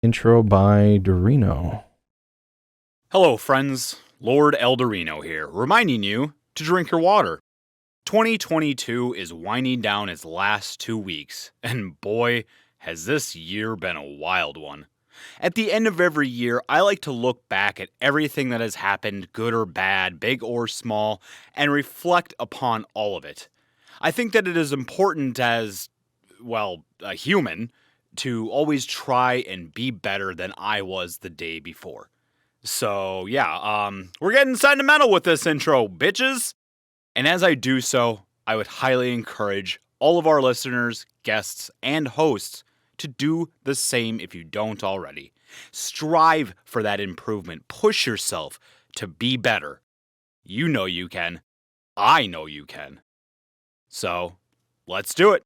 Intro by Eldurrino. Hello, friends. Lord Eldurrino here, reminding you to drink your water. 2022 is winding down its last 2 weeks, and boy, has this year been a wild one. At the end of every year, I like to look back at everything that has happened, good or bad, big or small, and reflect upon all of it. I think that it is important as, a human, to always try and be better than I was the day before. So, we're getting sentimental with this intro, bitches! And as I do so, I would highly encourage all of our listeners, guests, and hosts to do the same if you don't already. Strive for that improvement. Push yourself to be better. You know you can. I know you can. So, let's do it.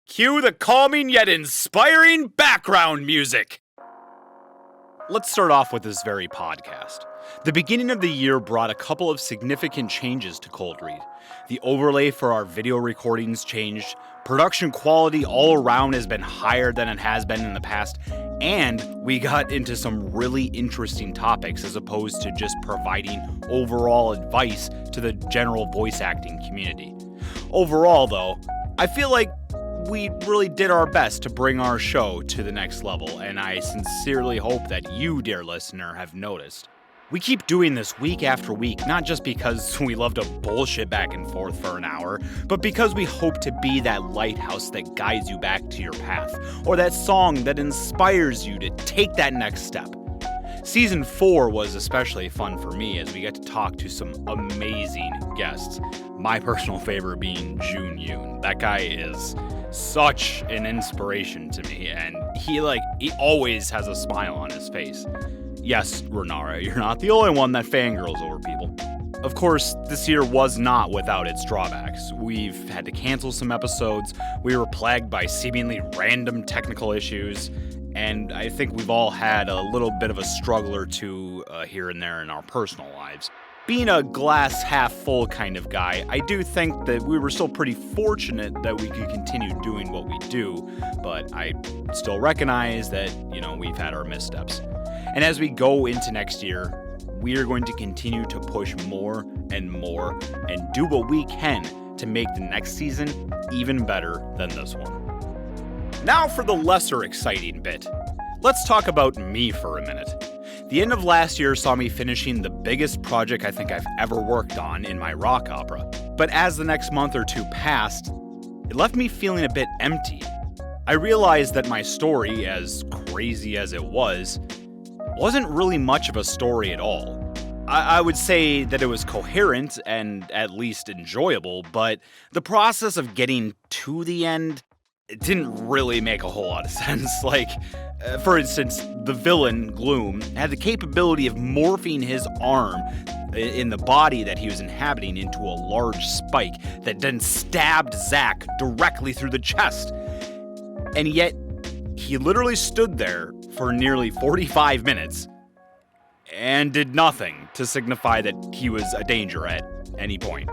Cue the calming yet inspiring background music. Let's start off with this very podcast. The beginning of the year brought a couple of significant changes to Cold Read. The overlay for our video recordings changed, production quality all around has been higher than it has been in the past, and we got into some really interesting topics as opposed to just providing overall advice to the general voice acting community. Overall, though, I feel like we really did our best to bring our show to the next level, and I sincerely hope that you, dear listener, have noticed. We keep doing this week after week, not just because we love to bullshit back and forth for an hour, but because we hope to be that lighthouse that guides you back to your path, or that song that inspires you to take that next step. Season 4 was especially fun for me as we got to talk to some amazing guests. My personal favorite being Jun Yoon. That guy is such an inspiration to me, and he always has a smile on his face. Yes, Renara, you're not the only one that fangirls over people. Of course, this year was not without its drawbacks. We've had to cancel some episodes, we were plagued by seemingly random technical issues, and I think we've all had a little bit of a struggle or two here and there in our personal lives. Being a glass half full kind of guy, I do think that we were still pretty fortunate that we could continue doing what we do, but I still recognize that, we've had our missteps. And as we go into next year, we are going to continue to push more and more and do what we can to make the next season even better than this one. Now for the lesser exciting bit. Let's talk about me for a minute. The end of last year saw me finishing the biggest project I think I've ever worked on in my rock opera. But as the next month or two passed, it left me feeling a bit empty. I realized that my story, as crazy as it wasn't really much of a story at all. I would say that it was coherent and at least enjoyable, but the process of getting to the end, it didn't really make a whole lot of sense. For instance, the villain, Gloom, had the capability of morphing his arm in the body that he was inhabiting into a large spike that then stabbed Zack directly through the chest. And yet, he literally stood there for nearly 45 minutes and did nothing to signify that he was a danger at any point.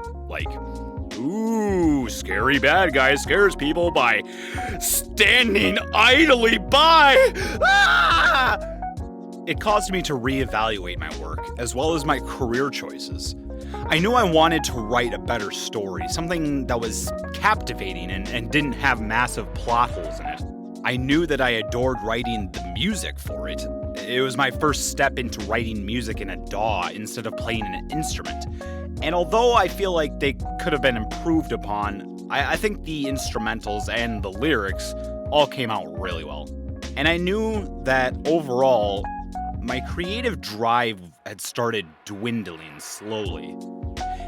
Ooh, scary bad guy scares people by standing idly by. Ah! It caused me to reevaluate my work as well as my career choices. I knew I wanted to write a better story, something that was captivating and didn't have massive plot holes in it. I knew that I adored writing the music for it. It was my first step into writing music in a DAW instead of playing an instrument. And although I feel like they could have been improved upon, I think the instrumentals and the lyrics all came out really well. And I knew that overall, my creative drive had started dwindling slowly.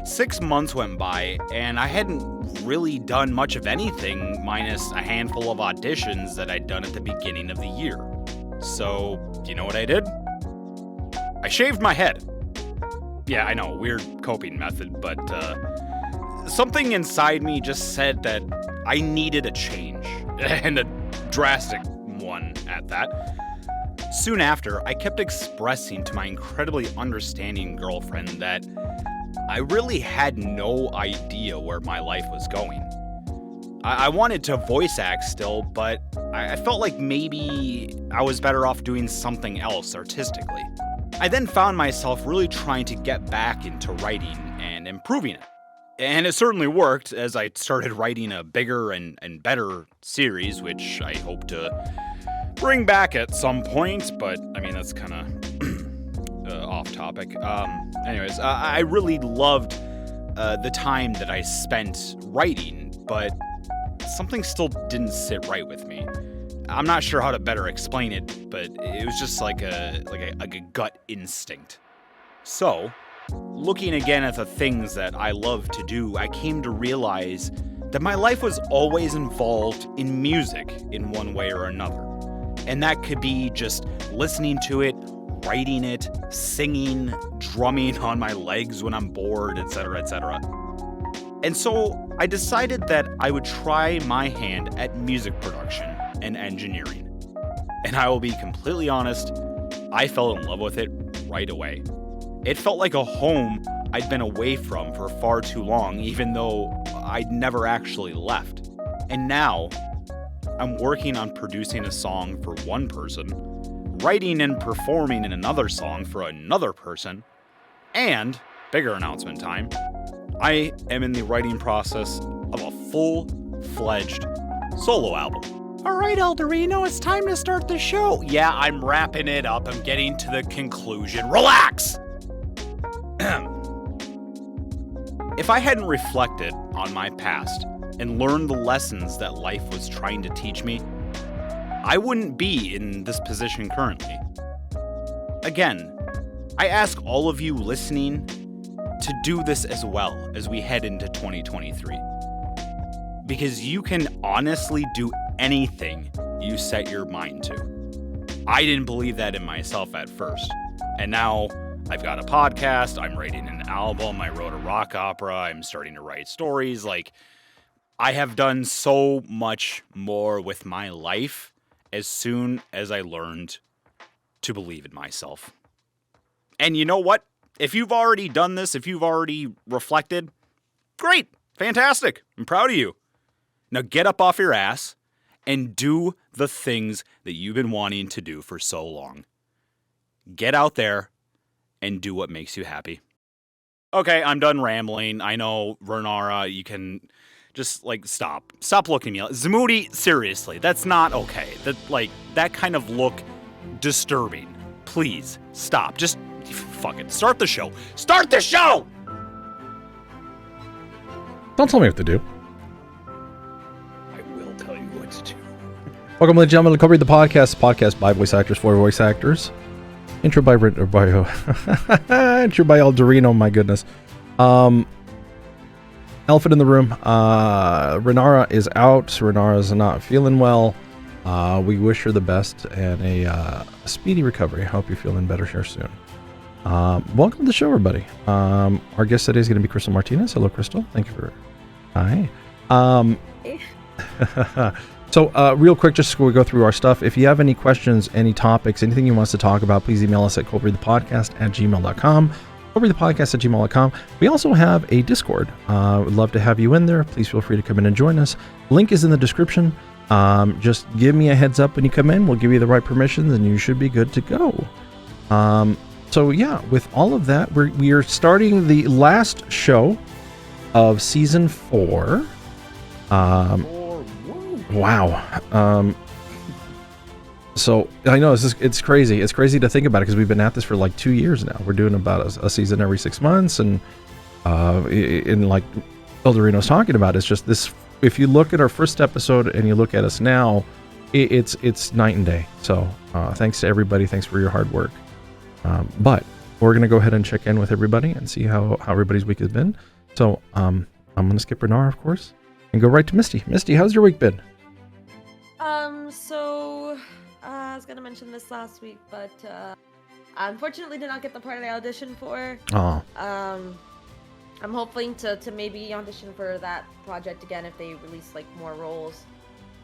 6 months went by, and I hadn't really done much of anything minus a handful of auditions that I'd done at the beginning of the year. So, you know what I did? I shaved my head. Yeah, I know, weird coping method, but something inside me just said that I needed a change, and a drastic one at that. Soon after, I kept expressing to my incredibly understanding girlfriend that I really had no idea where my life was going. I wanted to voice act still, but I felt like maybe I was better off doing something else artistically. I then found myself really trying to get back into writing and improving it. And it certainly worked as I started writing a bigger and better series, which I hope to bring back at some point, but I mean, that's kind of off topic. Anyways, I really loved the time that I spent writing, but something still didn't sit right with me. I'm not sure how to better explain it, but it was just like a gut instinct. So, looking again at the things that I love to do, I came to realize that my life was always involved in music in one way or another. And that could be just listening to it, writing it, singing, drumming on my legs when I'm bored, etc., etc. And so I decided that I would try my hand at music production and engineering. And I will be completely honest, I fell in love with it right away. It felt like a home I'd been away from for far too long, even though I'd never actually left. And now, I'm working on producing a song for one person, writing and performing in another song for another person, and, bigger announcement time, I am in the writing process of a full-fledged solo album. All right, Eldurrino, it's time to start the show. Yeah, I'm wrapping it up. I'm getting to the conclusion. Relax! If I hadn't reflected on my past and learned the lessons that life was trying to teach me, I wouldn't be in this position currently. Again, I ask all of you listening to do this as well as we head into 2023. Because you can honestly do anything you set your mind to. I didn't believe that in myself at first. And now I've got a podcast, I'm writing an album, I wrote a rock opera, I'm starting to write stories. Like, I have done so much more with my life as soon as I learned to believe in myself. And you know what? If you've already done this, if you've already reflected, great, fantastic, I'm proud of you. Now get up off your ass and do the things that you've been wanting to do for so long. Get out there and do what makes you happy. Okay, I'm done rambling. I know, Renara, you can just, stop. Stop looking at me. Zamoody, seriously, that's not okay. That kind of look disturbing. Please, stop. Just, fuck it. Start the show. Start the show! Don't tell me what to do. I will tell you what to do. Welcome, ladies and gentlemen, to ColdRead the podcast by voice actors for voice actors. Intro by intro by Eldurrino, my goodness. Elephant in the room. Renara is out. Renara's not feeling well. We wish her the best and a speedy recovery. I hope you're feeling better here soon. Welcome to the show, everybody. Our guest today is going to be Krystal Martinez. Hello, Krystal. Thank you for... Hi. So, real quick, just before we go through our stuff, if you have any questions, any topics, anything you want us to talk about, please email us at ColdReadthePodcast@gmail.com. ColdReadthePodcast@gmail.com. We also have a Discord. We'd love to have you in there. Please feel free to come in and join us. Link is in the description. Just give me a heads up when you come in. We'll give you the right permissions, and you should be good to go. So, yeah, with all of that, we are starting the last show of Season 4. Wow. So I know it's crazy. It's crazy to think about it because we've been at this for like 2 years now. We're doing about a season every 6 months, and in like Eldurrino's talking about, it's just this. If you look at our first episode and you look at us now, it's night and day. So thanks to everybody. Thanks for your hard work. But we're gonna go ahead and check in with everybody and see how everybody's week has been. So I'm gonna skip Renara, of course, and go right to Misty. Misty, how's your week been? So I was gonna mention this last week, but I unfortunately did not get the part I auditioned for. Oh. I'm hoping to maybe audition for that project again if they release like more roles.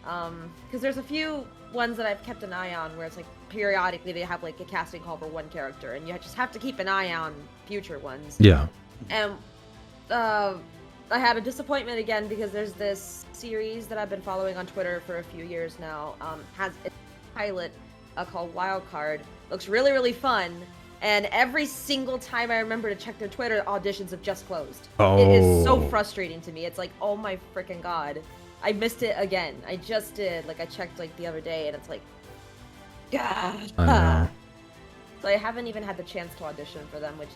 Because there's a few ones that I've kept an eye on where it's like periodically they have like a casting call for one character, and you just have to keep an eye on future ones. Yeah. And I had a disappointment again because there's this series that I've been following on Twitter for a few years now. Has a pilot called Wildcard. Looks really, really fun. And every single time I remember to check their Twitter, auditions have just closed. Oh. It is so frustrating to me. It's like, oh my freaking god. I missed it again. I just did. Like, I checked, like, the other day, and it's like, God. I know. So I haven't even had the chance to audition for them, which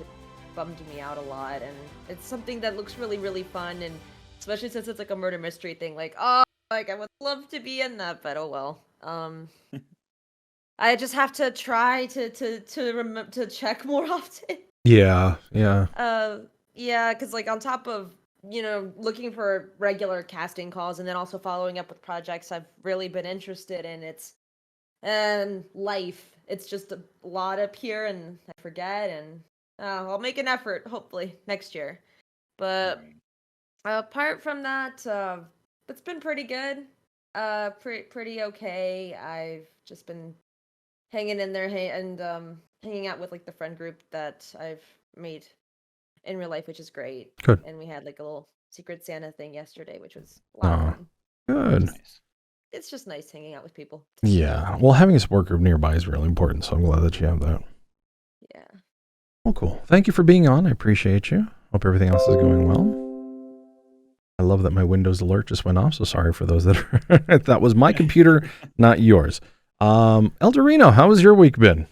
bummed me out a lot. And it's something that looks really, really fun, and especially since it's like a murder mystery thing. Like, oh, like, I would love to be in that, but oh well. I just have to try to check more often. Yeah. Yeah, because like on top of looking for regular casting calls and then also following up with projects I've really been interested in, it's life. It's just a lot up here, and I forget, and I'll make an effort hopefully next year. But apart from that, it's been pretty good. Pretty okay. I've just been hanging in there and hanging out with like the friend group that I've made in real life, which is great. Good. And we had like a little Secret Santa thing yesterday, which was a lot of fun. Good. Nice. It's just nice hanging out with people. Yeah. Well, having a support group nearby is really important, so I'm glad that you have that. Yeah. Well, cool. Thank you for being on. I appreciate you. Hope everything else is going well. I love that my Windows alert just went off, so sorry for those that are that was my computer, not yours. Eldurrino, how has your week been?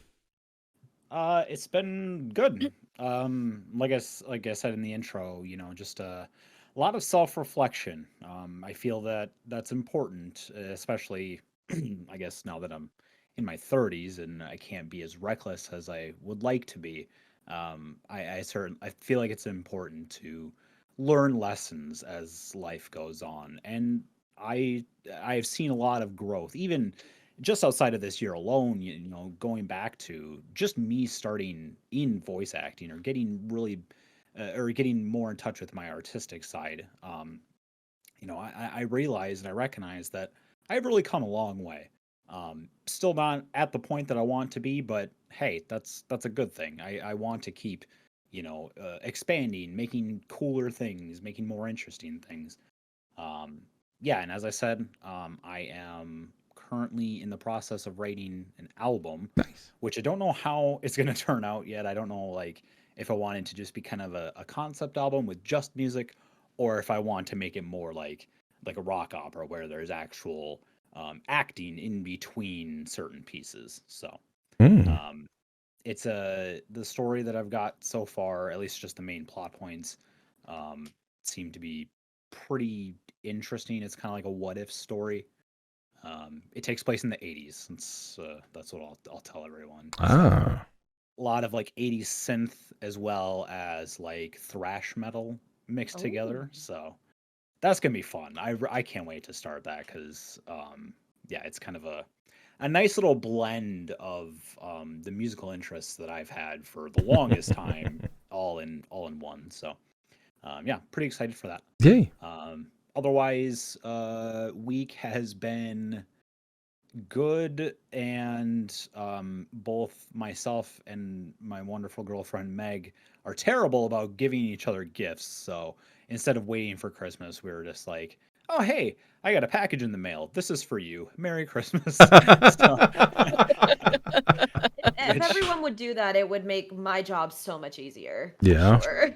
It's been good. Like I said in the intro, just a lot of self-reflection. I feel that that's important, especially, I guess now that I'm in my 30s and I can't be as reckless as I would like to be. I feel like it's important to learn lessons as life goes on, and I've seen a lot of growth, even just outside of this year alone, going back to just me starting in voice acting or getting really, or getting more in touch with my artistic side. I realized and I recognize that I've really come a long way. Still not at the point that I want to be, but hey, that's a good thing. I want to keep, expanding, making cooler things, making more interesting things. Yeah, and as I said, I am currently in the process of writing an album, Nice. which I don't know how it's going to turn out yet. I don't know, like, if I wanted to just be kind of a concept album with just music, or if I want to make it more like a rock opera where there's actual acting in between certain pieces. So it's the story that I've got so far, at least just the main plot points, seem to be pretty interesting. It's kind of like a what if story. It takes place in the 80s, since that's what I'll tell everyone. So, a lot of like 80s synth as well as like thrash metal mixed together. So that's gonna be fun. I can't wait to start that because yeah, it's kind of a nice little blend of the musical interests that I've had for the longest time, all in one. So yeah, pretty excited for that. Yay. Otherwise, week has been good, and both myself and my wonderful girlfriend Meg are terrible about giving each other gifts. So instead of waiting for Christmas, we were just like, oh, hey, I got a package in the mail. This is for you. Merry Christmas. If everyone would do that, it would make my job so much easier. Yeah. Sure.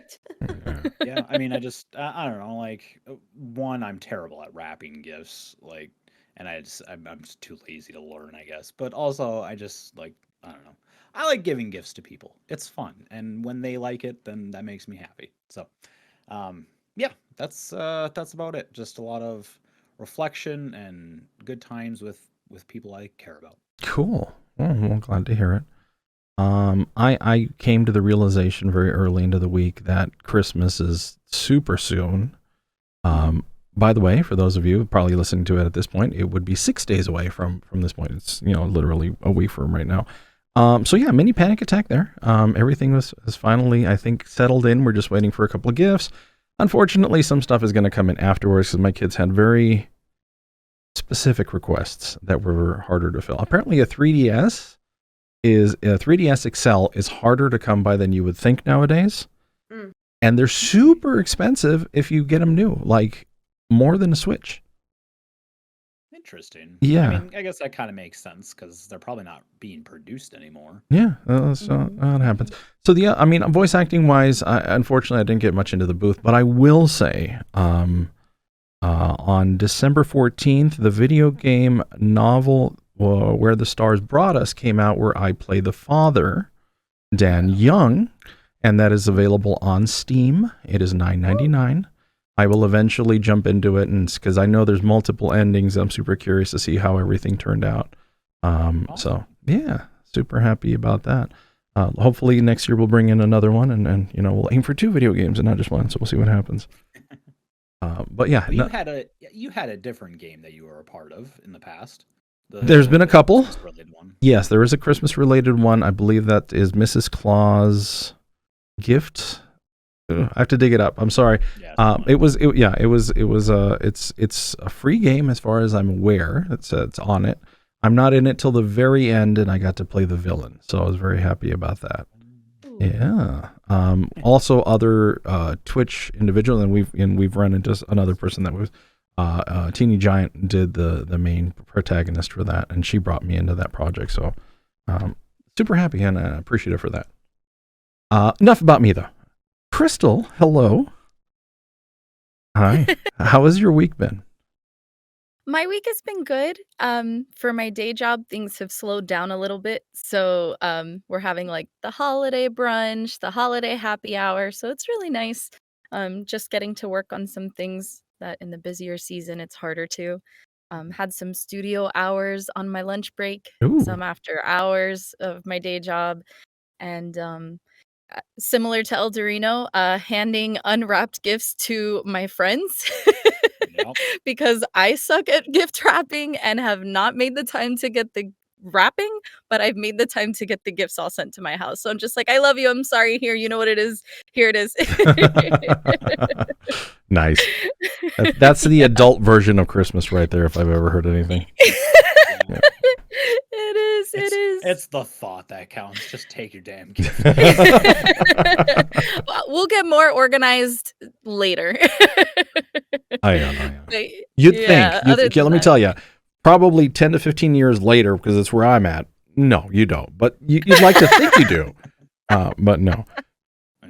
Yeah, I mean, I don't know, like, one, I'm terrible at wrapping gifts, like, and I'm just too lazy to learn, I guess. But also, I just, like, I don't know. I like giving gifts to people. It's fun, and when they like it, then that makes me happy. So, yeah, that's about it. Just a lot of reflection and good times with people I care about. Cool. Well, glad to hear it. I came to the realization very early into the week that Christmas is super soon. By the way, for those of you probably listening to it at this point, it would be 6 days away from this point. It's, literally a week from right now. So yeah, mini panic attack there. Everything was finally, I think, settled in. We're just waiting for a couple of gifts. Unfortunately, some stuff is going to come in afterwards because my kids had very specific requests that were harder to fill. Apparently a 3DS XL is harder to come by than you would think nowadays. and they're super expensive if you get them new, like more than a Switch. Interesting. Yeah. I mean, I guess that kind of makes sense because they're probably not being produced anymore. Yeah, so it happens. So I mean, voice acting wise, unfortunately, I didn't get much into the booth, but I will say, on December 14th, the video game novel Where the Stars Brought Us came out, where I play the father, Dan Young, and that is available on Steam. It is $9.99. I will eventually jump into it, and because I know there's multiple endings, I'm super curious to see how everything turned out. So yeah, super happy about that. Hopefully next year we'll bring in another one, and we'll aim for 2 video games and not just one. So we'll see what happens. But yeah, you had a different game that you were a part of in the past. There's been a couple. One. Yes, there is a Christmas related one. I believe that is Mrs. Claus Gift. I have to dig it up. I'm sorry. Yeah, it's a free game as far as I'm aware. It's on it. I'm not in it till the very end, and I got to play the villain, so I was very happy about that. Yeah. Also, other Twitch individual, and we've run into another person that was Teeny Giant did the main protagonist for that, and she brought me into that project. So super happy and appreciative for that. Enough about me though. Krystal, hello. Hi. How has your week been? My week has been good. For my day job, things have slowed down a little bit. So we're having like the holiday brunch, the holiday happy hour. So it's really nice. Just getting to work on some things that in the busier season it's harder to. Had some studio hours on my lunch break, some after hours of my day job, and similar to Eldurrino, handing unwrapped gifts to my friends. Yep. Because I suck at gift wrapping and have not made the time to get the wrapping, but I've made the time to get the gifts all sent to my house. So I'm just like, I love you. I'm sorry. Here, you know what it is. Here it is. Nice. That's the adult version of Christmas right there, if I've ever heard anything. Yeah. It is. It's the thought that counts. Just take your damn gift. We'll get more organized later. I am. You'd think. Let me tell you, probably 10 to 15 years later, because it's where I'm at. No, you don't. But you'd like to think you do. But no.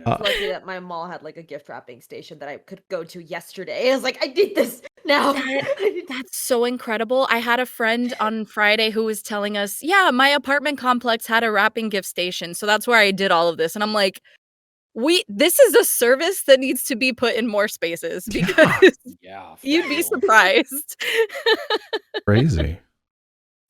It's lucky that my mall had like a gift wrapping station that I could go to yesterday. I was like, I need this now. That's so incredible. I had a friend on Friday who was telling us, yeah, my apartment complex had a wrapping gift station. So that's where I did all of this. And I'm like, this is a service that needs to be put in more spaces because you'd be surprised. Crazy.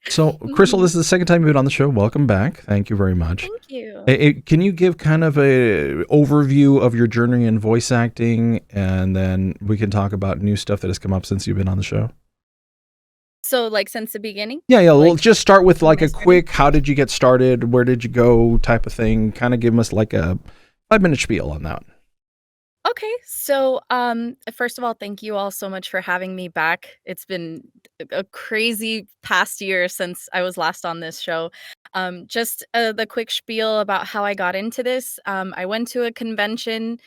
So, Krystal, this is the second time you've been on the show. Welcome back. Thank you very much. Thank you. Can you give kind of a overview of your journey in voice acting, and then we can talk about new stuff that has come up since you've been on the show? So, like, since the beginning? Yeah. We'll just start with like a quick, how did you get started? Where did you go type of thing? Kind of give us like a 5-minute spiel on that. Okay, so first of all, thank you all so much for having me back. It's been a crazy past year since I was last on this show. Just the quick spiel about how I got into this. I went to a convention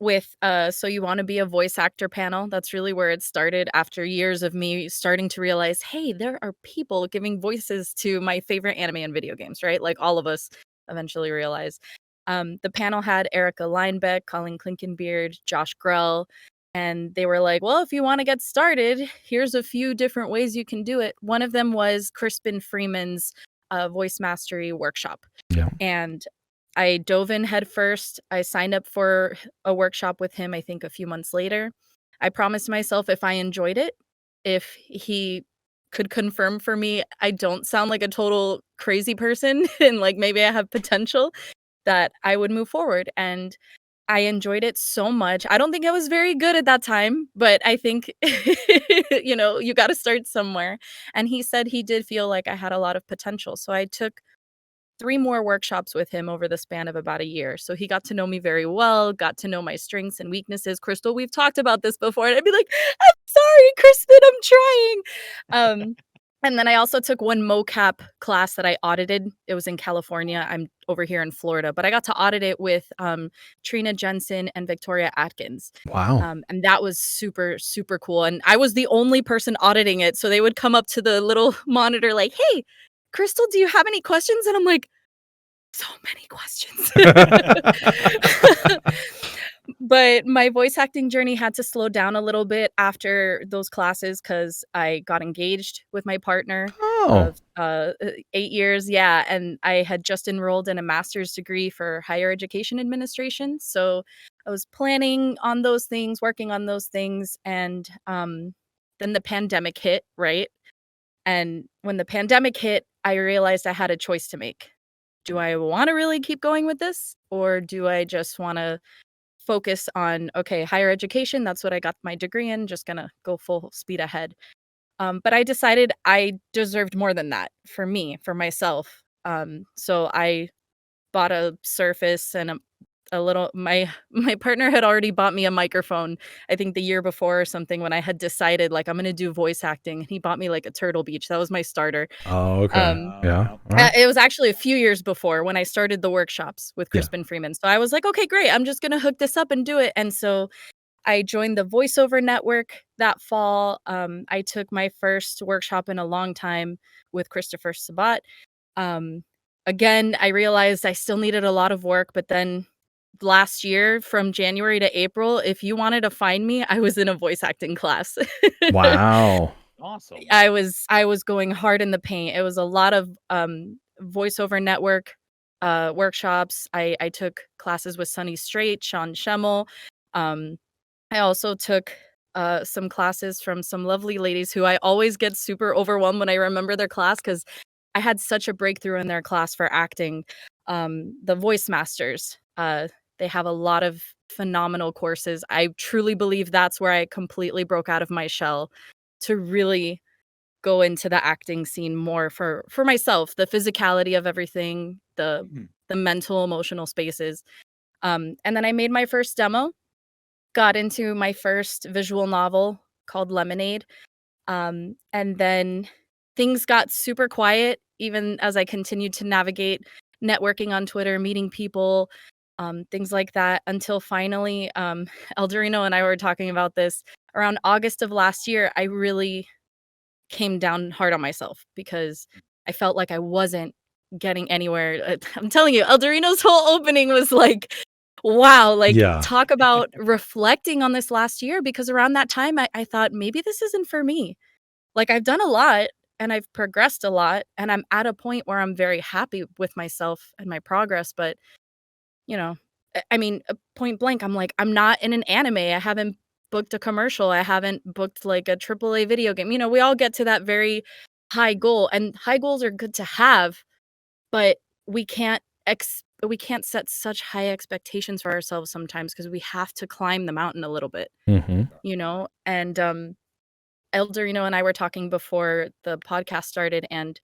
with So You Want to Be a Voice Actor panel. That's really where it started after years of me starting to realize, hey, there are people giving voices to my favorite anime and video games, right? Like all of us eventually realize. The panel had Erica Linebeck, Colin Klinkenbeard, Josh Grell, and they were like, well, if you want to get started, here's a few different ways you can do it. One of them was Crispin Freeman's voice mastery workshop. Yeah. And I dove in head first. I signed up for a workshop with him, I think a few months later. I promised myself if I enjoyed it, if he could confirm for me I don't sound like a total crazy person and like maybe I have potential, that I would move forward. And I enjoyed it so much. I don't think I was very good at that time, but I think, you got to start somewhere. And he said he did feel like I had a lot of potential. So I took 3 more workshops with him over the span of about a year. So he got to know me very well, got to know my strengths and weaknesses. Krystal, we've talked about this before. And I'd be like, I'm sorry, Crispin, I'm trying. And then I also took one mocap class that I audited. It was in California. I'm over here in Florida, but I got to audit it with Trina Jensen and Victoria Atkins. Wow. And that was super, super cool. And I was the only person auditing it. So they would come up to the little monitor like, hey, Krystal, do you have any questions? And I'm like, so many questions. But my voice acting journey had to slow down a little bit after those classes because I got engaged with my partner Oh, of 8 years. Yeah. And I had just enrolled in a master's degree for higher education administration. So I was planning on those things, working on those things. And then the pandemic hit, right? And when the pandemic hit, I realized I had a choice to make. Do I want to really keep going with this? Or do I just want to focus on, okay, higher education? That's what I got my degree in, just gonna go full speed ahead. But I decided I deserved more than that for me, for myself. So I bought a Surface and a little my partner had already bought me a microphone, I think the year before or something when I had decided, like, I'm gonna do voice acting, and he bought me, like, a Turtle Beach. That was my starter. oh, okay. Um, Yeah. All right. it was actually a few years before when I started the workshops with Yeah. Crispin Freeman. So I was like, "Okay, great. I'm just gonna hook this up and do it." And so I joined the voiceover network that fall. I took my first workshop in a long time with Christopher Sabat. Um, Again, I realized I still needed a lot of work, but then last year from January to April, if you wanted to find me, I was in a voice acting class. Wow. Awesome. I was going hard in the paint. It was a lot of voiceover network workshops. I took classes with Sunny Straight, Sean Schemmel. Um, I also took some classes from some lovely ladies who I always get super overwhelmed when I remember their class because I had such a breakthrough in their class for acting. The Voice Masters. They have a lot of phenomenal courses. I truly believe that's where I completely broke out of my shell to really go into the acting scene more for myself, the physicality of everything, Mhm. the mental, emotional spaces. And then I made my first demo, got into my first visual novel called Lemonade. And then things got super quiet even as I continued to navigate networking on Twitter, meeting people, things like that, until finally, Eldurrino and I were talking about this around August of last year. I really came down hard on myself because I felt like I wasn't getting anywhere. I'm telling you, Eldurrino's whole opening was like, wow, like Yeah. talk about reflecting on this last year because around that time I thought maybe this isn't for me. Like I've done a lot and I've progressed a lot and I'm at a point where I'm very happy with myself and my progress, but you know, I mean, point blank, I'm like, I'm not in an anime. I haven't booked a commercial. I haven't booked like a AAA video game. You know, we all get to that very high goal, and high goals are good to have, but we can't set such high expectations for ourselves sometimes because we have to climb the mountain a little bit, Mm-hmm. you know? And Eldurrino and I were talking before the podcast started, and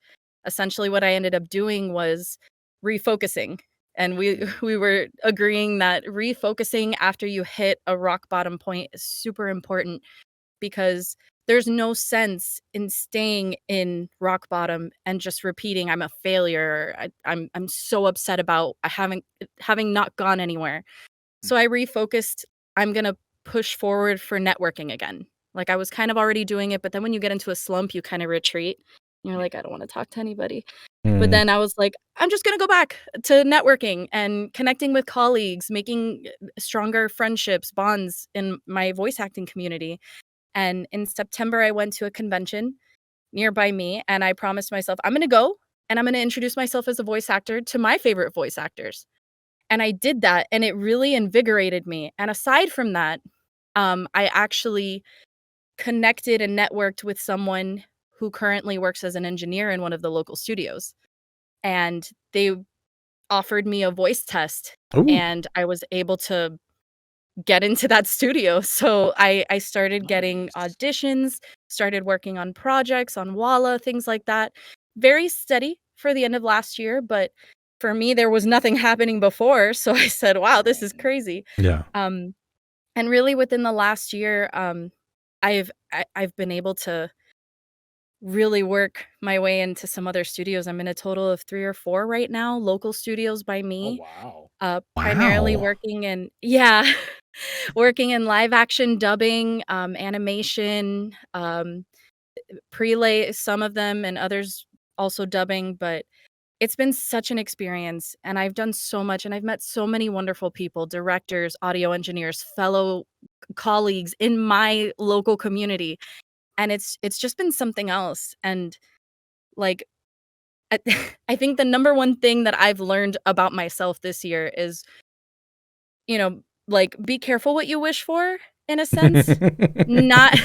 essentially what I ended up doing was refocusing. And we were agreeing that refocusing after you hit a rock bottom point is super important because there's no sense in staying in rock bottom and just repeating I'm a failure. I'm so upset about I haven't having not gone anywhere. So I refocused. I'm gonna push forward for networking again. Like I was kind of already doing it, but then when you get into a slump, you kind of retreat. You're like, I don't want to talk to anybody. But Mm. then I was like, I'm just gonna go back to networking and connecting with colleagues, making stronger friendships, bonds in my voice acting community. And in September, I went to a convention nearby me, and I promised myself, I'm gonna go and I'm gonna introduce myself as a voice actor to my favorite voice actors. And I did that, and it really invigorated me. And aside from that, I actually connected and networked with someone who currently works as an engineer in one of the local studios. And they offered me a voice test, Ooh. and I was able to get into that studio. So I started getting Nice. auditions, started working on projects, on Walla, things like that. Very steady for the end of last year, but for me, there was nothing happening before. So I said, wow, this is crazy. Yeah. Um, and really within the last year, I've been able to really work my way into some other studios. I'm in a total of 3 or 4 right now, local studios by Oh, me, wow. primarily Wow. working in yeah, working in live action dubbing, animation, prelay some of them and others also dubbing, but it's been such an experience, and I've done so much, and I've met so many wonderful people, directors, audio engineers, fellow colleagues in my local community, and it's just been something else, and, like, I I think the number one thing that I've learned about myself this year is, like, be careful what you wish for, in a sense. Not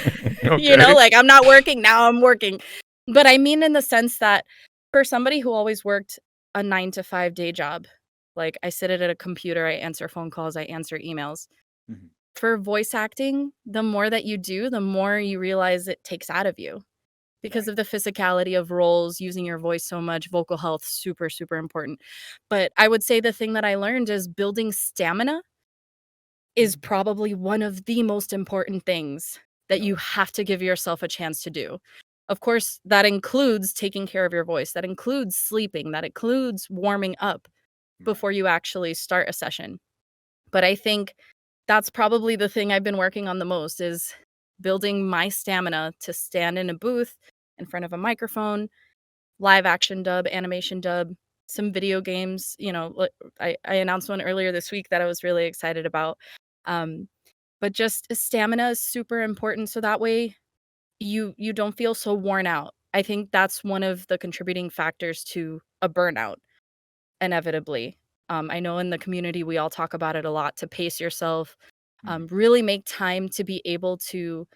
Okay. like, I'm not working, now I'm working. But I mean in the sense that for somebody who always worked a 9 to 5 day job, like, I sit at a computer, I answer phone calls, I answer emails. Mhm. For voice acting, the more that you do, the more you realize it takes out of you because Right. of the physicality of roles, using your voice so much, vocal health, super, super important. But I would say the thing that I learned is building stamina is Mm. probably one of the most important things that Yep. you have to give yourself a chance to do. Of course, that includes taking care of your voice, that includes sleeping, that includes warming up Right. before you actually start a session. But I think that's probably the thing I've been working on the most is building my stamina to stand in a booth in front of a microphone, live action dub, animation dub, some video games, I announced one earlier this week that I was really excited about. Um, but just stamina is super important so that way you don't feel so worn out. I think that's one of the contributing factors to a burnout inevitably. I know in the community we all talk about it a lot to pace yourself, Mhm. really make time to be able to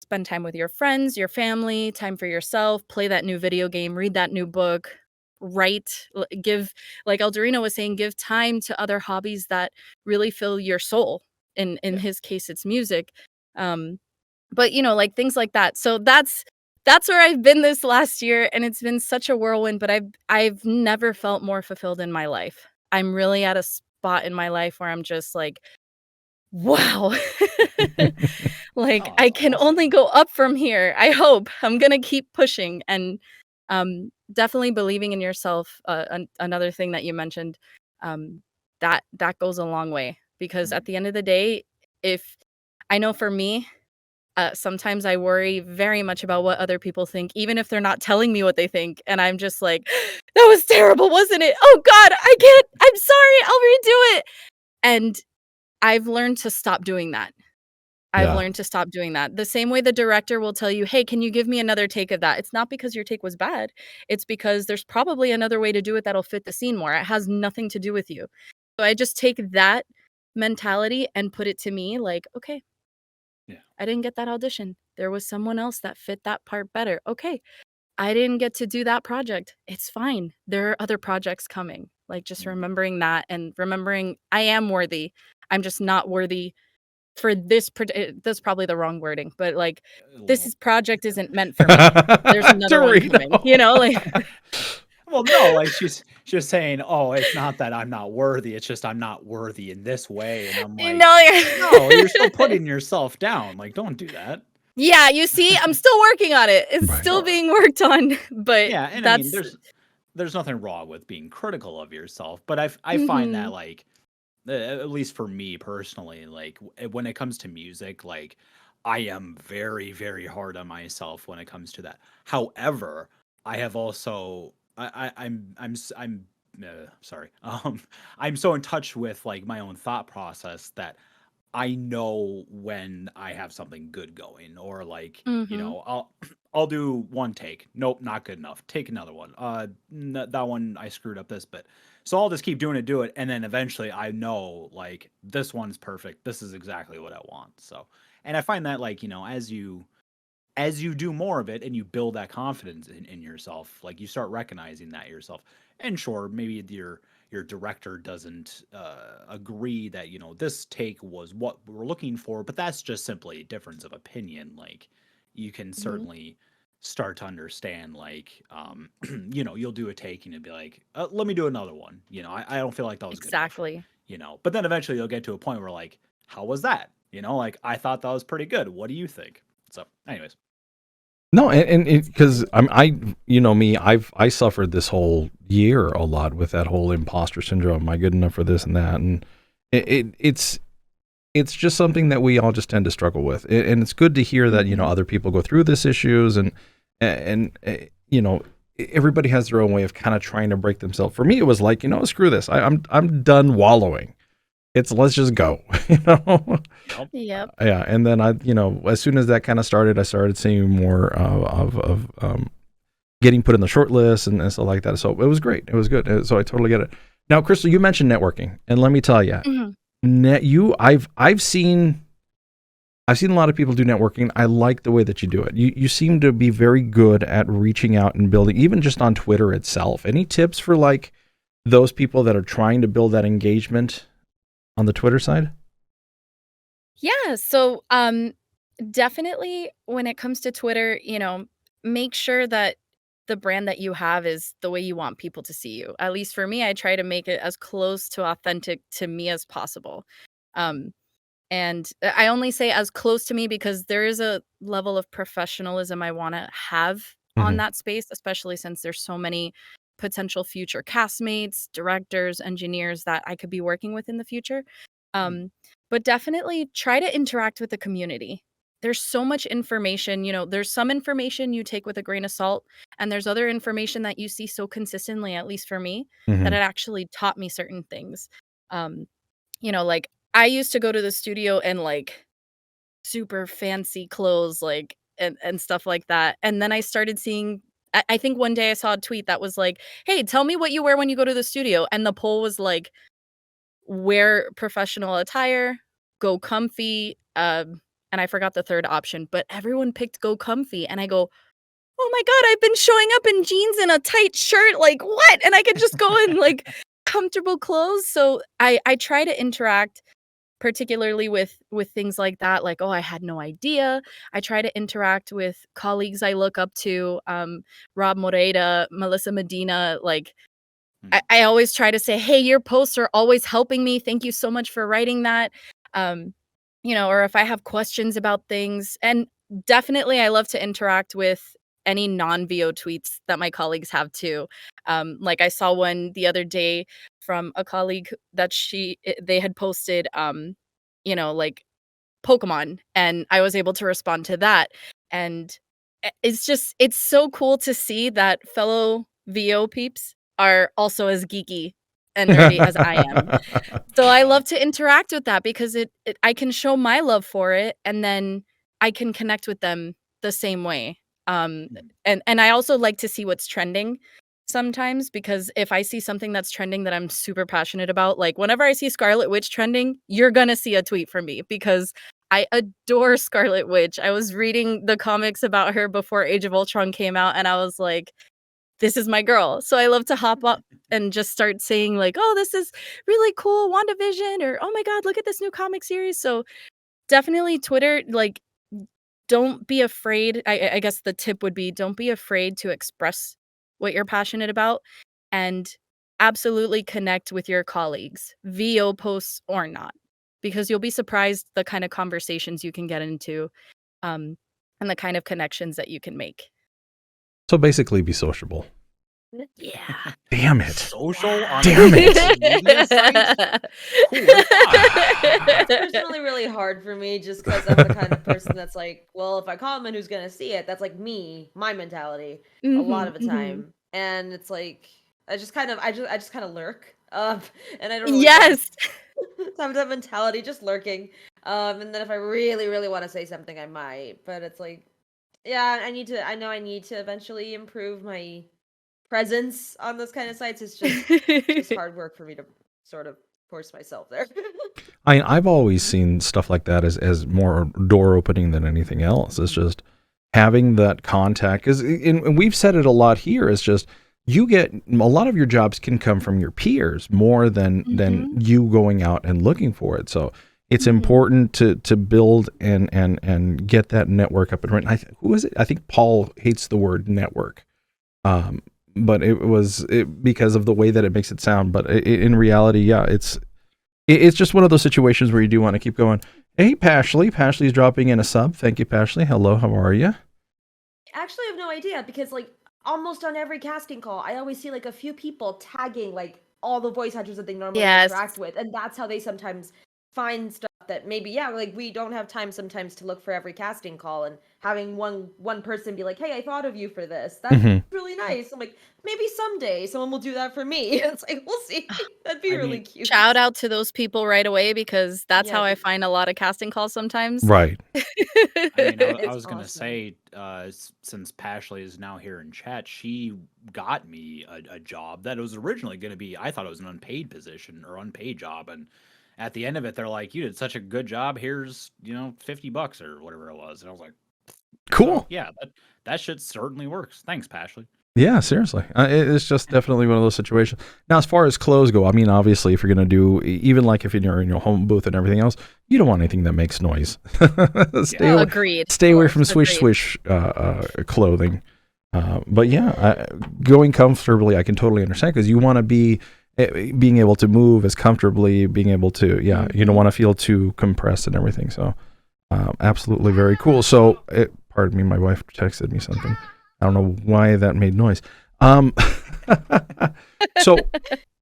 spend time with your friends, your family, time for yourself, play that new video game, read that new book, write, give like Eldurrino was saying, give time to other hobbies that really fill your soul. In Yeah. his case, it's music. Um, but like things like that. So that's where I've been this last year, and it's been such a whirlwind. But I've never felt more fulfilled in my life. I'm really at a spot in my life where I'm just like, wow. Like, Oh, I that's can only awesome. go up from here, I hope. I'm gonna keep pushing and, definitely believing in yourself, another thing that you mentioned, um, that goes a long way because at Mhm. the end of the day, if I know for me, sometimes I worry very much about what other people think, even if they're not telling me what they think, and I'm just like, "That was terrible, wasn't it? Oh god, I can't I'm sorry, I'll redo it." And I've learned to stop doing that. I've Yeah. learned to stop doing that. The same way the director will tell you, "Hey, can you give me another take of that?" It's not because your take was bad. It's because there's probably another way to do it that'll fit the scene more. It has nothing to do with you. So I just take that mentality and put it to me like, "Okay, Yeah. I didn't get that audition. There was someone else that fit that part better. Okay, I didn't get to do that project. It's fine. There are other projects coming." Like, just Mhm. remembering that and remembering I am worthy. I'm just not worthy for this that's probably the wrong wording, but, like, this Well, is project isn't meant for me. There's another one coming, Dorito. like well, no, like she's saying, "Oh, it's not that I'm not worthy, it's just I'm not worthy in this way." And I'm like, "No, you're still yeah. putting yourself down. Like, don't do that." Yeah, you see, I'm still working on it. It's Right. still Sure. being worked on, but Yeah, and I mean, that's there's nothing wrong with being critical of yourself, but I find that mhm, like at least for me personally, like when it comes to music, like I am very, very hard on myself when it comes to that. However, I have also I'm sorry. I'm so in touch with like my own thought process that I know when I have something good going or like, mhm, I'll do one take. Nope, not good enough. Take another one. That one I screwed up this bit. So I'll just keep doing it, do it, and then eventually I know like this one's perfect. This is exactly what I want. So, and I find that like, as you do more of it and you build that confidence in yourself, like you start recognizing that yourself. And sure, maybe your director doesn't agree that this take was what we're looking for, but that's just simply a difference of opinion. Like you can mhm, certainly start to understand like you'll do a take and you'll be like let me do another one. I don't feel like that was good enough. exactly. But then eventually you'll get to a point where like how was that? Like I thought that was pretty good, what do you think? So anyways. No, and because I you know me, I suffered this whole year a lot with that whole imposter syndrome. Am I good enough for this and that? And it's just something that we all just tend to struggle with. And it's good to hear that, you know, other people go through this issues and you know, everybody has their own way of kind of trying to break themselves. For me, it was like, you know, screw this. I'm done wallowing. Let's just go, you know? Yep. Yeah. And then you know, as soon as that kind of started, I started seeing more of getting put in the short list and stuff like that. So it was great. It was good. So I totally get it. Now, Krystal, you mentioned networking, and let me tell you, I've seen a lot of people do networking. I like the way that you do it. You seem to be very good at reaching out and building, even just on Twitter itself. Any tips for like those people that are trying to build that engagement on the Twitter side? Yeah, so definitely when it comes to Twitter, you know, make sure that the brand that you have is the way you want people to see you. At least for me, I try to make it as close to authentic to me as possible. Um, and I only say as close to me because there is a level of professionalism I want to have on that space, especially since there's so many potential future castmates, directors, engineers that I could be working with in the future. But definitely try to interact with the community. There's so much information, you know, there's some information you take with a grain of salt, and there's other information that you see so consistently, at least for me, that it actually taught me certain things. Um, you know, like I used to go to the studio and like super fancy clothes, like and stuff like that. And then I started seeing I think one day I saw a tweet that was like, "Hey, tell me what you wear when you go to the studio." And the poll was like, wear professional attire, go comfy, and I forgot the third option, but everyone picked go comfy, and I go, "Oh my god, I've been showing up in jeans and a tight shirt, like, what?" And I could just go in, like, comfortable clothes, so I try to interact particularly with things like that, like, "Oh, I had no idea." I try to interact with colleagues I look up to, Rob Moreira, Melissa Medina, like, I always try to say, "Hey, your posts are always helping me. Thank you so much for writing that." Um, you know, or if I have questions about things, and definitely I love to interact with any non-VO tweets that my colleagues have too. Like I saw one the other day from a colleague that they had posted, you know, like Pokemon, and I was able to respond to that. And it's so cool to see that fellow VO peeps are also as geeky and nerdy as I am. So I love to interact with that because I can show my love for it, and then I can connect with them the same way. Um, and I also like to see what's trending sometimes, because if I see something that's trending that I'm super passionate about, like whenever I see Scarlet Witch trending, you're gonna see a tweet from me because I adore Scarlet Witch. I was reading the comics about her before Age of Ultron came out, and I was like, this is my girl. So I love to hop up and just start saying like, "Oh, this is really cool, WandaVision," or "Oh my god, look at this new comic series." So definitely Twitter, like, don't be afraid. I guess the tip would be don't be afraid to express what you're passionate about, and absolutely connect with your colleagues, VO posts or not, because you'll be surprised the kind of conversations you can get into, um, and the kind of connections that you can make. So basically, be sociable. Yeah. Damn it. Social on Damn it. social media sites? Who would've thought? It's personally really hard for me just because I'm the kind of person that's like, well, if I comment, who's gonna see it? That's like me, my mentality, a lot of the time, and it's like I just kind of lurk, and I don't really Yes. have that mentality, just lurking, and then if I really, really want to say something, I might, but it's like, yeah, I know I need to eventually improve my presence on those kind of sites. It's just hard work for me to sort of force myself there. I've always seen stuff like that as more door opening than anything else. It's just having that contact, and we've said it a lot here. It's just you get a lot of your jobs can come from your peers more than you going out and looking for it. So it's important to build and get that network up and running. Who is it? I think Paul hates the word network. But it was because of the way that it makes it sound. But in reality, yeah, it's just one of those situations where you do want to keep going. Hey, Pashley. Pashley's dropping in a sub. Thank you, Pashley. Hello, how are you? actually have no idea because like almost on every casting call, I always see like a few people tagging like all the voice actors that they normally Yes. interact with, and that's how they sometimes find stuff that maybe like we don't have time sometimes to look for every casting call, and having one person be like, "Hey, I thought of you for this." That's really nice. I'm like, maybe someday someone will do that for me. It's like we'll see. That'd be really cute. Shout out to those people right away because that's how I dude. find a lot of casting calls sometimes. Right. I mean, I It's was gonna awesome. say, since Pashley is now here in chat, she got me a job that was originally going to be, I thought it was an unpaid position or unpaid job, and at the end of it, they're like, "You did such a good job. Here's $50 or whatever it was," and I was like, Cool. So, yeah, that shit certainly works. Thanks, Pashley. Yeah, seriously. It's just definitely one of those situations. Now, as far as clothes go, I mean, obviously, if you're going to do, even like if you're in your home booth and everything else, you don't want anything that makes noise. Agreed. Stay away from swish clothing. But yeah, going comfortably, I can totally understand because you want to be being able to move as comfortably, being able to, you don't want to feel too compressed and everything. So absolutely very cool. So, pardon me, my wife texted me something. I don't know why that made noise. So,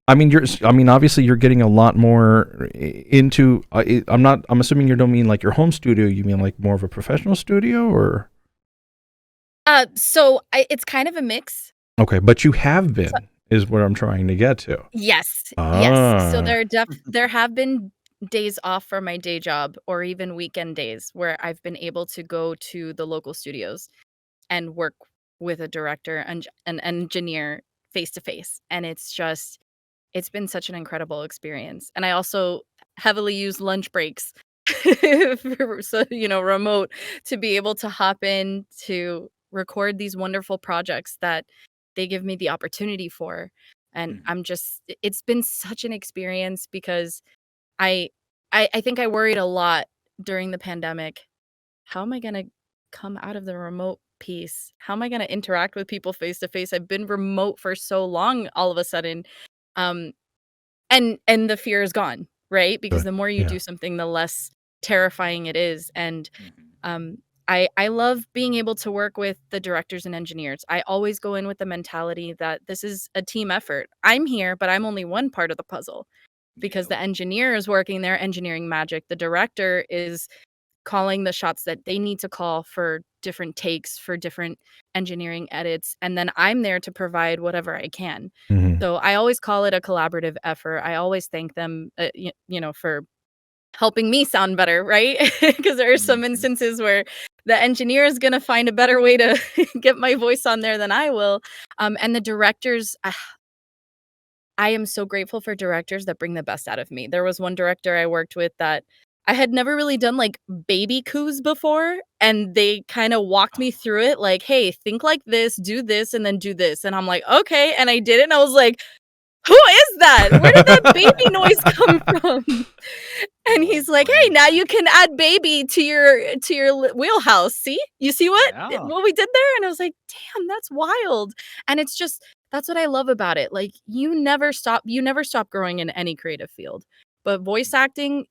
I mean, obviously you're getting a lot more into, I'm assuming you don't mean like your home studio. You mean like more of a professional studio or? So it's kind of a mix. Okay. But you have been, is what I'm trying to get to. Yes. Yes. So there have been days off from my day job or even weekend days where I've been able to go to the local studios and work with a director and an engineer face to face. And it's been such an incredible experience. And I also heavily use lunch breaks so remote to be able to hop in to record these wonderful projects that they give me the opportunity for. And it's been such an experience because I think I worried a lot during the pandemic. How am I going to come out of the remote piece? How am I going to interact with people face to face? I've been remote for so long all of a sudden. And the fear is gone, right? Because the more you do something, the less terrifying it is. And I love being able to work with the directors and engineers. I always go in with the mentality that this is a team effort. I'm here, but I'm only one part of the puzzle because the engineer is working their engineering magic. The director is calling the shots that they need to call for different takes, for different engineering edits. And then I'm there to provide whatever I can. So I always call it a collaborative effort. I always thank them, for helping me sound better, right? Because there are some instances where the engineer is going to find a better way to get my voice on there than I will. And the directors, I am so grateful for directors that bring the best out of me. There was one director I worked with that I had never really done like baby coups before, and they kind of walked me through it like, hey, think like this, do this, and then do this. And I'm like, okay. And I did it, and I was like, who is that? Where did that baby noise come from? And he's like, hey, now you can add baby to your wheelhouse. See? You see what we did there? And I was like, damn, that's wild. And it's just, that's what I love about it. Like you never stop growing in any creative field. But voice acting,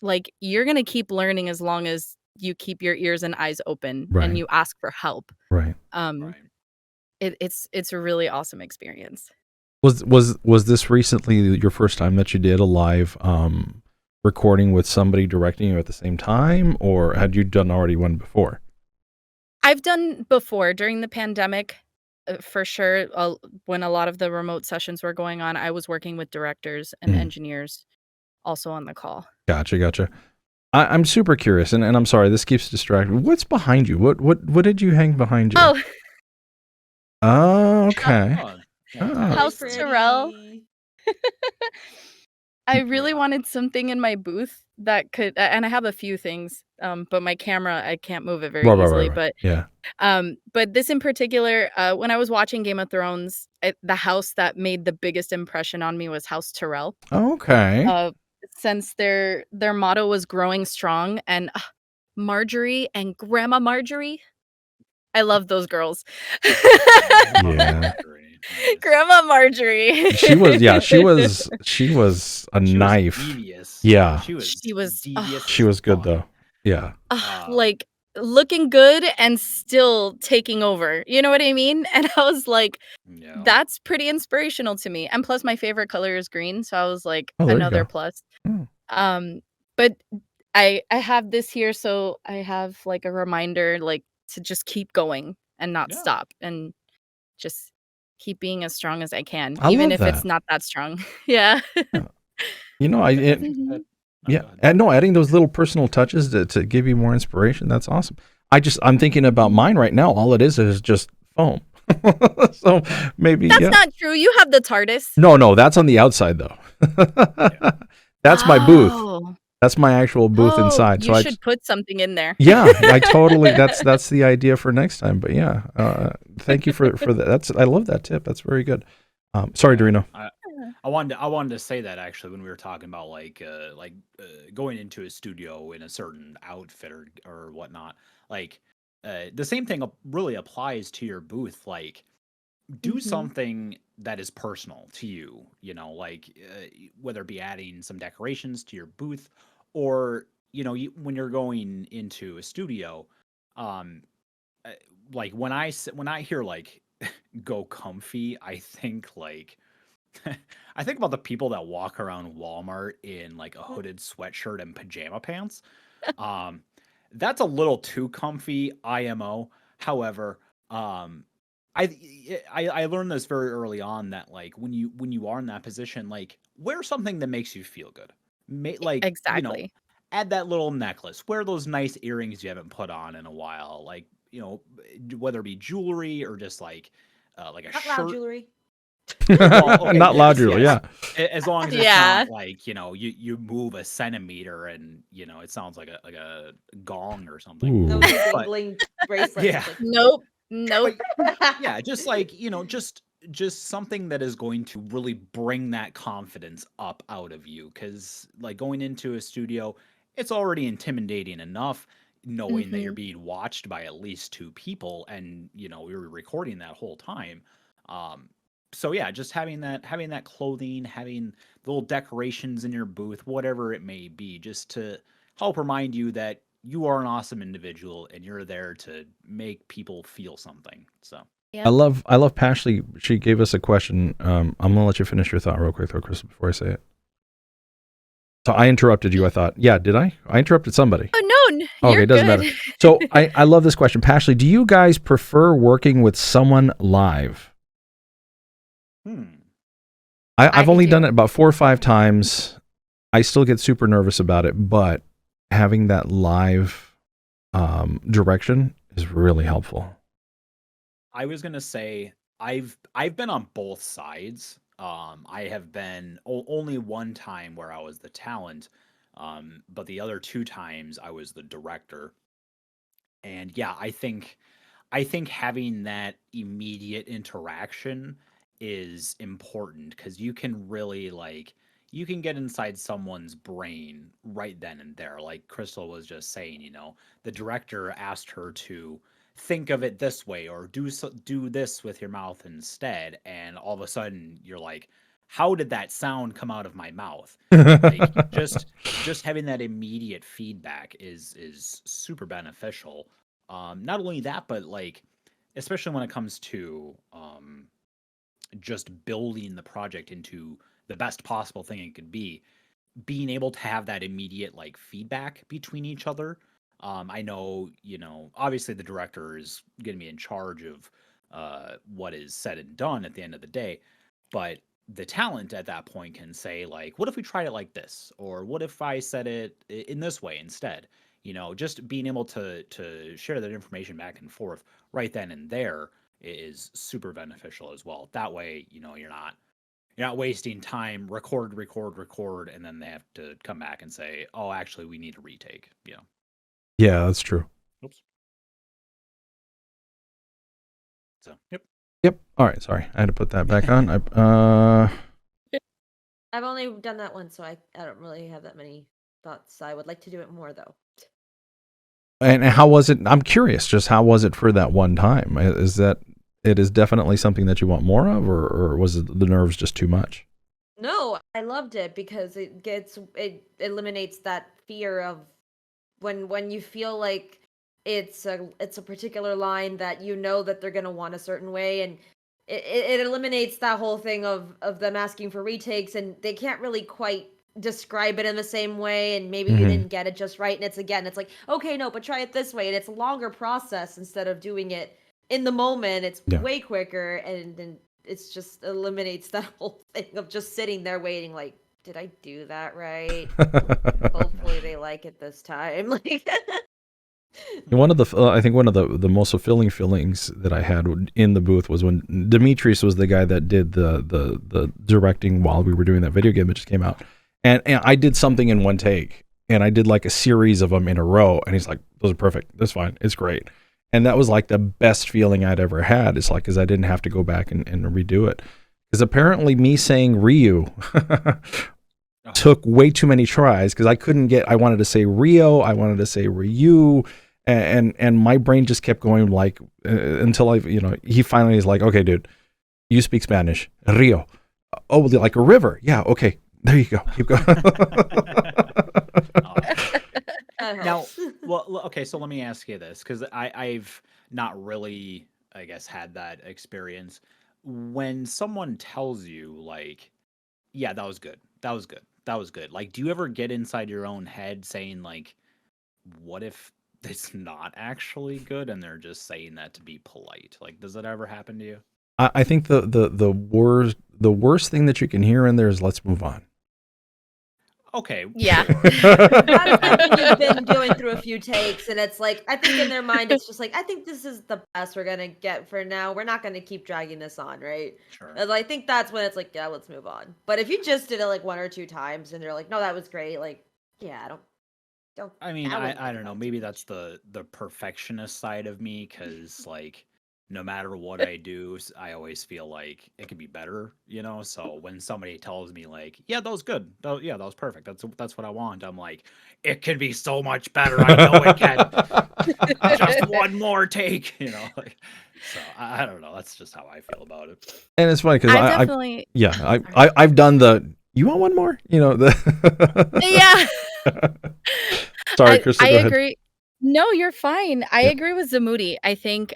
like you're going to keep learning as long as you keep your ears and eyes open and you ask for help. Right. It's a really awesome experience. Was this recently your first time that you did a live recording with somebody directing you at the same time, or had you done already one before? I've done before during the pandemic, for sure. When a lot of the remote sessions were going on, I was working with directors and engineers also on the call. Gotcha. I'm super curious, and I'm sorry, this keeps distracting. What's behind you? What did you hang behind you? Oh, okay. House Terrell. I really wanted something in my booth that could, and I have a few things, but my camera, I can't move it very easily. Right. But this in particular, when I was watching Game of Thrones, the house that made the biggest impression on me was House Terrell. Okay. Since their motto was growing strong, and Marjorie and Grandma Marjorie, I love those girls. Yeah. Grandma Marjorie. She was a knife. Devious. Yeah. She was She was good though. Yeah. Like looking good and still taking over. You know what I mean? And I was like, Yeah. that's pretty inspirational to me. And plus my favorite color is green, so I was like, Oh, there you another go. plus. Hmm. But I have this here, so I have like a reminder, like to just keep going and not Yeah. stop and just keep being as strong as I can, I even love if it's that. not that strong. Yeah. Yeah. You know, I think Mhm. that. Oh, yeah, go ahead. and no, adding those little personal touches to give you more inspiration. That's awesome. I'm thinking about Mhm. mine right now. All it is just foam. So maybe, That's yeah. not true. You have the TARDIS. No, that's on the outside though. Yeah. That's my booth. Oh. That's my actual booth Oh, inside. So you should put something in there. yeah, I totally. That's the idea for next time. But yeah, thank you for that. I love that tip. That's very good. Sorry, Yeah. Dorino. I wanted to say that actually when we were talking about going into a studio in a certain outfit or whatnot. Like the same thing really applies to your booth. Like do Mhm. something that is personal to you. You know, like whether it be adding some decorations to your booth, or when you're going into a studio, um, uh, like when I hear like go comfy, I think like I think about the people that walk around Walmart in like a hooded sweatshirt and pajama pants. Um, that's a little too comfy, IMO. However, um, I learned this very early on that like when you are in that position, like wear something that makes you feel good. Like Exactly. add that little necklace. Wear those nice earrings you haven't put on in a while. Like whether it be jewelry or just like a Not loud shirt. jewelry. Well, okay, Not loud, yes, Drew. yes. Yeah. As long as it's Yeah. not like, you move a centimeter and, it sounds like a gong or something. No Ooh. big But bling bracelets. yeah, Like, Nope. Nope. but yeah, just like, just something that is going to really bring that confidence up out of you. Cause like going into a studio, it's already intimidating enough knowing that you're Mhm. being watched by at least two people and, we were recording that whole time. Um, so yeah, just having that clothing, having little decorations in your booth, whatever it may be, just to help remind you that you are an awesome individual and you're there to make people feel something. So Yep. I love Pashley. She gave us a question. I'm gonna let you finish your thought real quick though, Crystal, before I say it. So I interrupted you. I thought, yeah, did I? I interrupted somebody. Oh, no, Okay, you're it doesn't good. matter. So I love this question, Pashley. Do you guys prefer working with someone live? I've I only do. done it about 4 or 5 times. I still get super nervous about it, but having that live direction is really helpful. I was gonna say I've been on both sides. I have been only one time where I was the talent, but the other two times I was the director. And yeah, I think having that immediate interaction is important because you can really you can get inside someone's brain right then and there. Like Crystal was just saying, the director asked her to think of it this way or do this with your mouth instead, and all of a sudden you're like, how did that sound come out of my mouth? Like just having that immediate feedback is super beneficial. Not only that, but like, especially when it comes to just building the project into the best possible thing it could be, being able to have that immediate like feedback between each other. I know, obviously the director is going to be in charge of what is said and done at the end of the day, but the talent at that point can say like, what if we tried it like this, or what if I said it in this way instead? Just being able to share that information back and forth right then and there is super beneficial as well. That way, you're not wasting time, record, and then they have to come back and say, "Oh, actually, we need a retake." Yeah, that's true. Oops. So, yep. Yep. All right. Sorry, I had to put that back on. I've only done that once, so I don't really have that many thoughts. I would like to do it more though. And how was it? I'm curious. Just how was it for that one time? Is that it is definitely something that you want more of, or was it the nerves just too much? No, I loved it because it eliminates that fear of when you feel like it's a particular line that you know that they're gonna want a certain way, and it eliminates that whole thing of them asking for retakes, and they can't really quite describe it in the same way, and maybe you didn't get it just right, and it's like, okay, no, but try it this way, and it's a longer process instead of doing it in the moment. It's Yeah. way quicker, and it's just eliminates that whole thing of just sitting there waiting, like, did I do that right? Hopefully they like it this time. Like, One of the I think one of the most fulfilling feelings that I had in the booth was when Demetrius was the guy that did the directing while we were doing that video game that just came out, and I did something in one take, and I did like a series of them in a row, and he's like, those are perfect, that's fine, it's great. And that was like the best feeling I'd ever had. It's like, because I didn't have to go back and redo it, because apparently me saying Ryu took way too many tries, because I wanted to say Rio, I wanted to say Ryu, and my brain just kept going like until he finally is like, okay, dude, you speak Spanish, Rio. Oh, like a river. Yeah, okay, there you go, keep going. Now, well, okay, so let me ask you this, because I've not really, I guess, had that experience. When someone tells you, like, yeah, that was good, that was good, that was good, like, do you ever get inside your own head saying, like, what if it's not actually good and they're just saying that to be polite? Like, does that ever happen to you? I think the worst thing that you can hear in there is "let's move on." Okay. Yeah. That's when you've been going through a few takes, and it's like, I think in their mind, it's just like, I think this is the best we're gonna get for now. We're not gonna keep dragging this on, right? Sure. And I think that's when it's like, yeah, let's move on. But if you just did it like one or two times, and they're like, no, that was great, like, yeah, don't. I mean, wouldn't I think don't know. about it Maybe too that's much. the perfectionist side of me, because like no matter what I do, I always feel like it could be better, So when somebody tells me like, "Yeah, that was good. Yeah, that was perfect. That's what I want." I'm like, "It can be so much better. I know it can. Just one more take." Like, so I don't know. That's just how I feel about it. And it's funny because I definitely. I've done the "you want one more?" Yeah. Sorry, Krystal, I go ahead. agree. No, you're fine. I Yeah. agree with Zamoody. I think,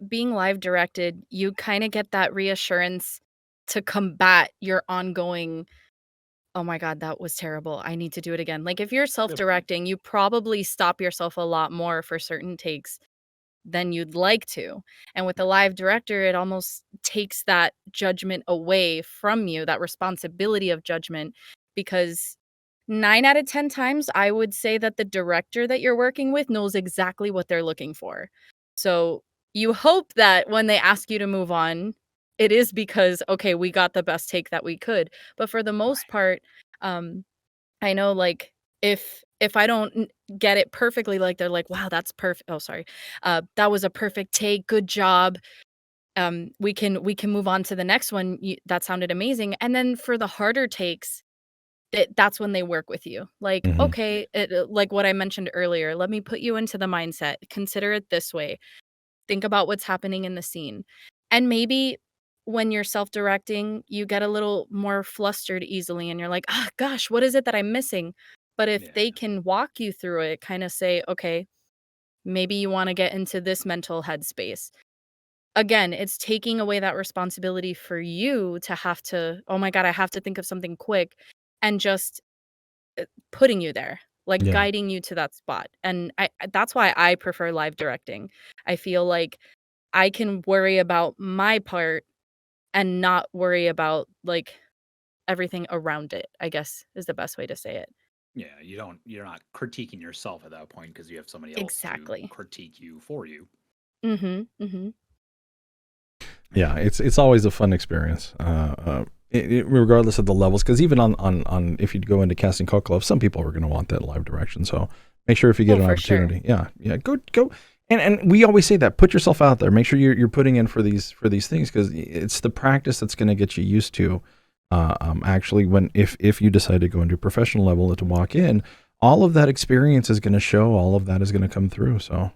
being live directed, you kind of get that reassurance to combat your ongoing, oh my God, that was terrible, I need to do it again. Like, if you're Good point. self-directing, you probably stop yourself a lot more for certain takes than you'd like to. And with a live director, it almost takes that judgment away from you, that responsibility of judgment, because 9 out of 10 times, I would say that the director that you're working with knows exactly what they're looking for. So you hope that when they ask you to move on, it is because, okay, we got the best take that we could. But for the most part, I know, like, if I don't get it perfectly, like, they're like, "Wow, that's perfect." Oh, sorry. That was a perfect take. Good job. We can move on to the next one. That sounded amazing. And then for the harder takes, that's when they work with you. Like, Mhm. okay, like what I mentioned earlier, let me put you into the mindset. Consider it this way. Think about what's happening in the scene. And maybe when you're self-directing, you get a little more flustered easily and you're like, "Ah, gosh, what is it that I'm missing?" But if Yeah. they can walk you through it, kind of say, "Okay, maybe you want to get into this mental headspace." Again, it's taking away that responsibility for you to have to, "Oh my God, I have to think of something quick," and just putting you there, like Yeah. guiding you to that spot. And that's why I prefer live directing. I feel like I can worry about my part and not worry about, like, everything around it, I guess, is the best way to say it. Yeah, you're not critiquing yourself at that point because you have somebody else to Exactly. critique you for you. Mhm, mhm. Yeah, it's always a fun experience, regardless of the levels. Because even on if you go into casting call club, some people are going to want that live direction. So make sure if you get Oh, an for sure. opportunity, go. And we always say that, put yourself out there. Make sure you're putting in for these things, because it's the practice that's going to get you used to. Actually, if you decide to go into professional level to walk in, all of that experience is going to show. All of that is going to come through. So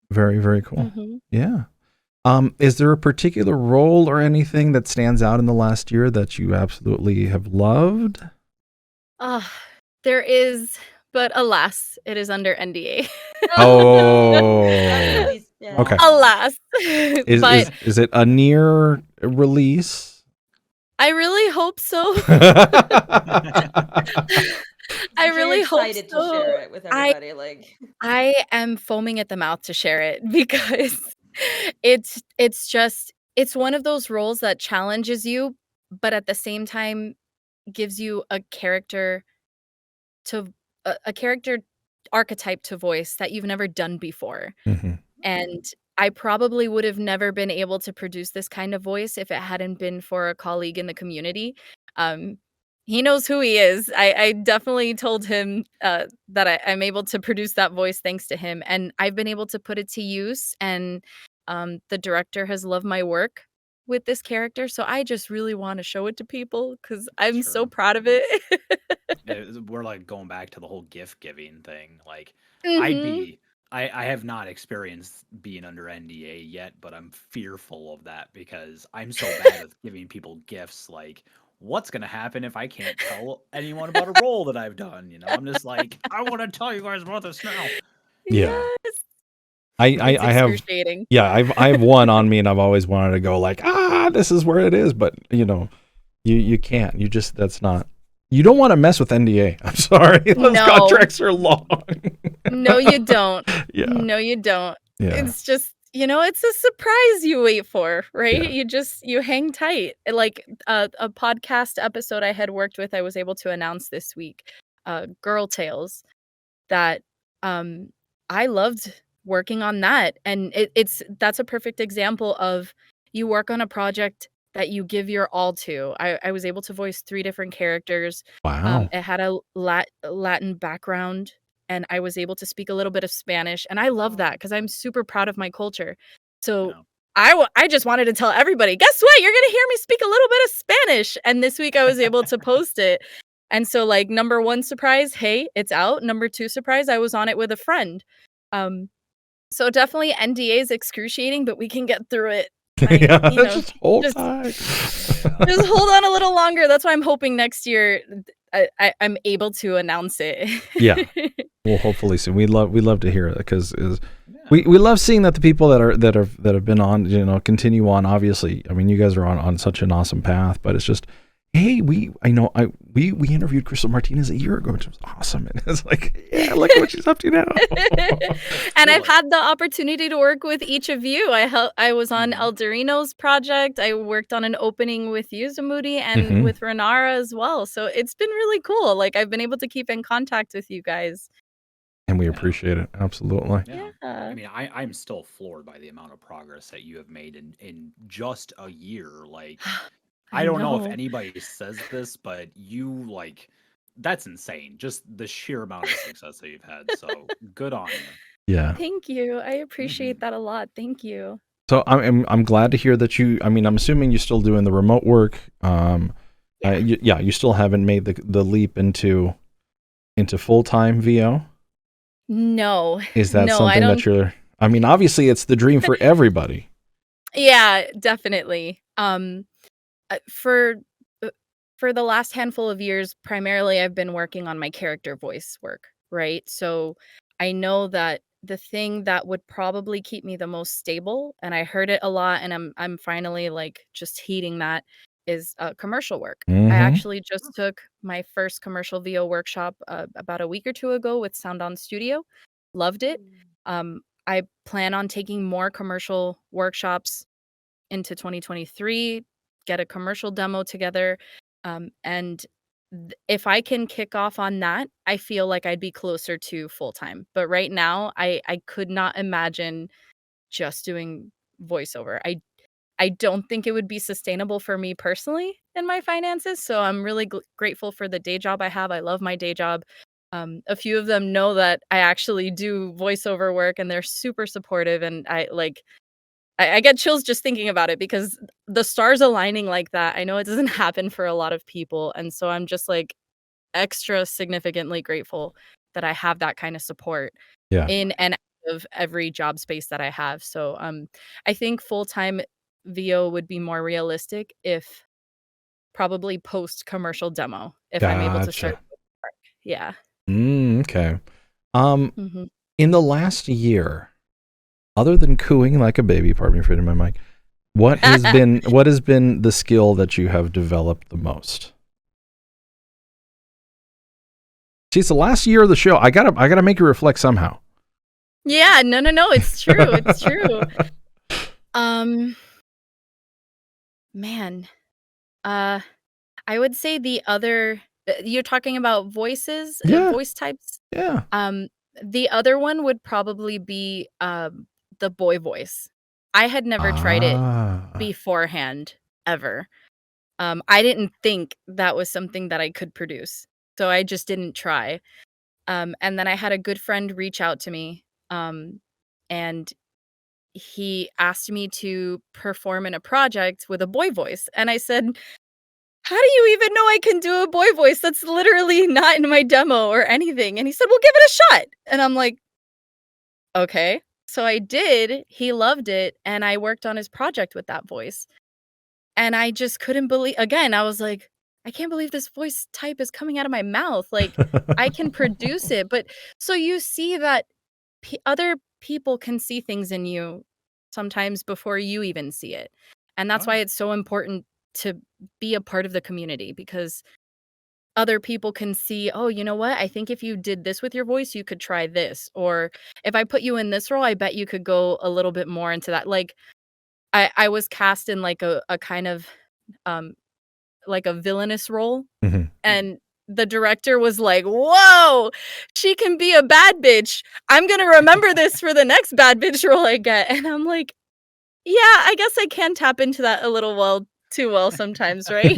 very, very cool. Mhm. Yeah. Is there a particular role or anything that stands out in the last year that you absolutely have loved? Ah, there is, but alas, it is under NDA. Oh, Release, yeah. okay. Alas. Is But is it a near release? I really hope so. I I'm sure you're really hope excited to so. share it with everybody. Like, I am foaming at the mouth to share it because it's one of those roles that challenges you, but at the same time gives you a character to a character archetype to voice that you've never done before. Mhm. And I probably would have never been able to produce this kind of voice if it hadn't been for a colleague in the community. Um, he knows who he is. I definitely told him that I'm able to produce that voice thanks to him, and I've been able to put it to use. And the director has loved my work with this character, so I just really want to show it to people because I'm so Sure. proud of it. We're like going back to the whole gift giving thing. Like, I'd Mhm. be, I have not experienced being under NDA yet, but I'm fearful of that because I'm so bad at giving people gifts. Like, what's gonna happen if I can't tell anyone about a role that I've done? You know, I'm just like, I want to tell you guys about this now. Yeah. Yes. I It's I have excruciating. yeah, I have one on me and I've always wanted to go like, this is where it is, but you can't. You just that's not. You don't want to mess with NDA. I'm sorry. Those No. contracts are long. No, you don't. Yeah. No, you don't. Yeah. It's just, it's a surprise you wait for, right? Yeah. You hang tight. Like a podcast episode I had worked with, I was able to announce this week, Girl Tales, that um I loved working on that. And that's a perfect example of you work on a project that you give your all to. I was able to voice 3 different characters. Wow. It had a Latin background, and I was able to speak a little bit of Spanish, and I love that because I'm super proud of my culture. So Yeah. I just wanted to tell everybody, guess what? You're gonna hear me speak a little bit of Spanish. And this week I was able to post it. And so, like, number 1 surprise, hey, it's out. Number 2 surprise, I was on it with a friend. Um, so definitely NDA is excruciating, but we can get through it. Yeah, You know, just hold just tight. just hold on a little longer. That's why I'm hoping next year I'm able to announce it. Yeah. Well, hopefully soon. We love to hear it because Yeah. we love seeing that the people that have been on, continue on. Obviously, I mean, you guys are on such an awesome path, but it's just, hey, we interviewed Krystal Martinez a year ago, which was awesome, and it's like, yeah, look at what she's up to now. And I've had the opportunity to work with each of you. I was on Eldurrino's project. I worked on an opening with you, Zamoody, and Mhm. with Renara as well. So it's been really cool. Like, I've been able to keep in contact with you guys. And we Yeah. appreciate it absolutely. Yeah. Yeah. I mean, I'm still floored by the amount of progress that you have made in just a year. Like, I don't know if anybody says this, but that's insane. Just the sheer amount of success that you've had. So good on you. Yeah. Thank you. I appreciate that a lot. Thank you. So I'm glad to hear that you. I mean, I'm assuming you're still doing the remote work. You still haven't made the leap into full-time VO. No. Is that No, I something don't. that you're? I mean, obviously, it's the dream for everybody. Yeah, definitely. For the last handful of years, primarily I've been working on my character voice work, right? So I know that the thing that would probably keep me the most stable, and I heard it a lot, and I'm finally like just heeding that, is commercial work. Mhm. I actually just took my first commercial VO workshop about a week or 2 ago with Sound On Studio. Loved it. I plan on taking more commercial workshops into 2023, get a commercial demo together. And if I can kick off on that, I feel like I'd be closer to full time. But right now, I could not imagine just doing voiceover. I don't think it would be sustainable for me personally in my finances. So I'm really grateful for the day job I have. I love my day job. A few of them know that I actually do voiceover work, and they're super supportive. And I get chills just thinking about it because the stars aligning like that, I know it doesn't happen for a lot of people. And so I'm just like extra significantly grateful that I have that kind of support Yeah. in and out of every job space that I have. So I think full-time VO would be more realistic if probably post commercial demo if I'm able to start. Gotcha. Yeah. Okay. Mhm. In the last year, other than cooing like a baby, pardon me for hitting my mic, what has been the skill that you have developed the most? See, it's the last year of the show. I gotta make you reflect somehow. Yeah, no, it's true. It's true. Man, I would say the other. You're talking about voices, Yeah, voice types. yeah. The other one would probably be the boy voice. I had never tried it Ah. beforehand ever. I didn't think that was something that I could produce, so I just didn't try. And then I had a good friend reach out to me, and he asked me to perform in a project with a boy voice, and I said, "How do you even know I can do a boy voice? That's literally not in my demo or anything." And he said, "Well, give it a shot." And I'm like, "Okay." So I did. He loved it, and I worked on his project with that voice. And I just couldn't believe, again, I was like, "I can't believe this voice type is coming out of my mouth. Like, I can produce it." But so you see that other people can see things in you sometimes before you even see it. And that's why it's so important to be a part of the community, because other people can see, "Oh, you know what? I think if you did this with your voice, you could try this." Or if I put you in this role, I bet you could go a little bit more into that. Like, I was cast in like a kind of um like a villainous role, Mhm. and the director was like, "Whoa, she can be a bad bitch. I'm gonna remember this for the next bad bitch role I get." And I'm like, "Yeah, I guess I can tap into that a little too well sometimes, right?"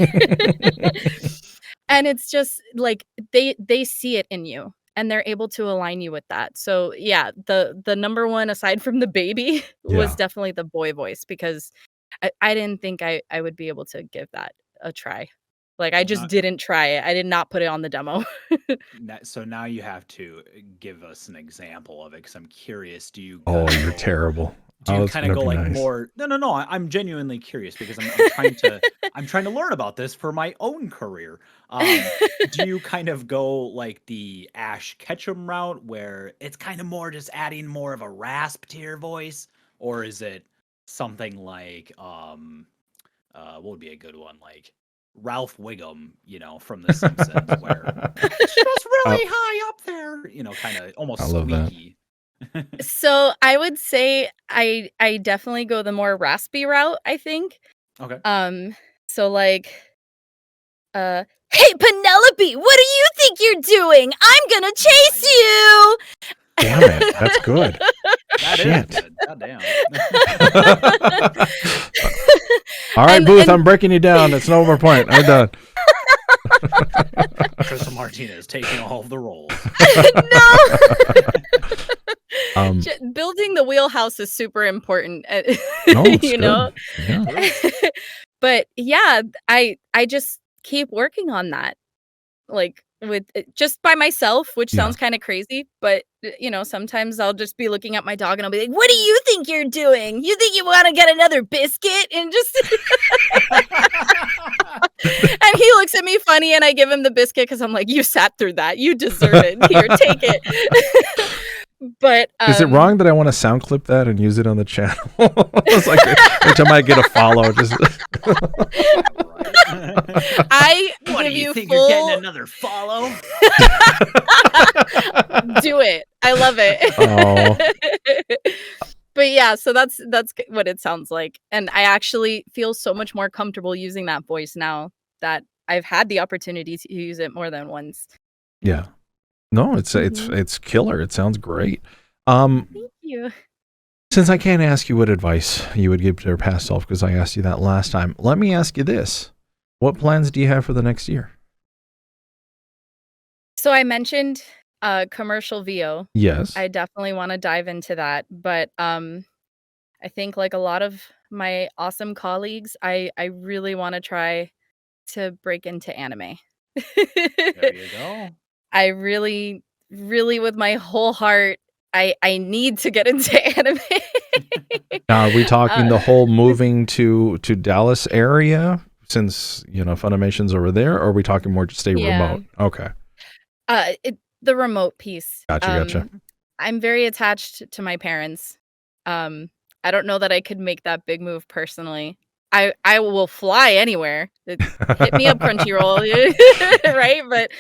And it's just like they see it in you, and they're able to align you with that. So yeah, the number one aside from the baby was Yeah. definitely the boy voice, because I didn't think I would be able to give that a try. Like, I Well, just not didn't try it. I did not put it on the demo. so now you have to give us an example of it because I'm curious. Do you Oh, kind of you're go? terrible. Do Oh, you it's kind of gonna go be like nice. more? No. I'm genuinely curious because I'm trying to learn about this for my own career. Do you kind of go like the Ash Ketchum route where it's kind of more just adding more of a rasp to your voice, or is it something like what would be a good one, like Ralph Wiggum, from The Simpsons, where it's just Oh, really high up there, kind of I almost love that. squeaky. So, I would say I definitely go the more raspy route, I think. Okay. Um, so, like, "Hey, Penelope, what do you think you're doing? I'm gonna chase Nice. you!" Damn it, that's good. That is Shit. good. Goddamn. All right, Booth, And I'm breaking you down. It's no more point. I'm done. Krystal Martinez taking all of the roles. No. Um, Building the wheelhouse is super important, no, it's you good. know? Yeah. But, yeah, I just keep working on that, like, with just by myself, which Yeah. sounds kinda crazy, but, sometimes I'll just be looking at my dog and I'll be like, "What do you think you're doing? You think you wanna get another biscuit?" And just and he looks at me funny, and I give him the biscuit because 'cause I'm like, "You sat through that. You deserve it. Here, take it." But, Is it wrong that I want to sound clip that and use it on the channel? It's like every time I get a follow, just I What give do you think full you're getting another follow? do it. I love it. Oh. But yeah, so that's what it sounds like, and I actually feel so much more comfortable using that voice now that I've had the opportunity to use it more than once. Yeah. No, Mhm. it's killer. It sounds great. Thank you. Since I can't ask you what advice you would give to your past self because I asked you that last time, let me ask you this. What plans do you have for the next year? So I mentioned, commercial VO. Yes. I definitely wanna dive into that, but, I think like a lot of my awesome colleagues, I really wanna try to break into anime. There you go. I really, really with my whole heart, I need to get into anime. Now, are we talking Uh, the whole moving to Dallas area since, Funimation's over there, or are we talking more just stay yeah. remote? Okay. The remote piece. Gotcha. I'm very attached to my parents. I don't know that I could make that big move personally. I will fly anywhere. Hit me up, Crunchyroll, right? But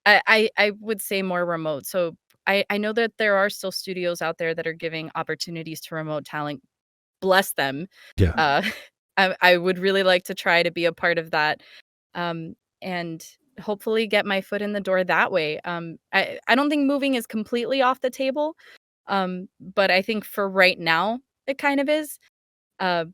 I would say more remote. So I know that there are still studios out there that are giving opportunities to remote talent. Bless them. Yeah. Uh, I would really like to try to be a part of that, and hopefully get my foot in the door that way. I don't think moving is completely off the table, but I think for right now it kind of is. Uh,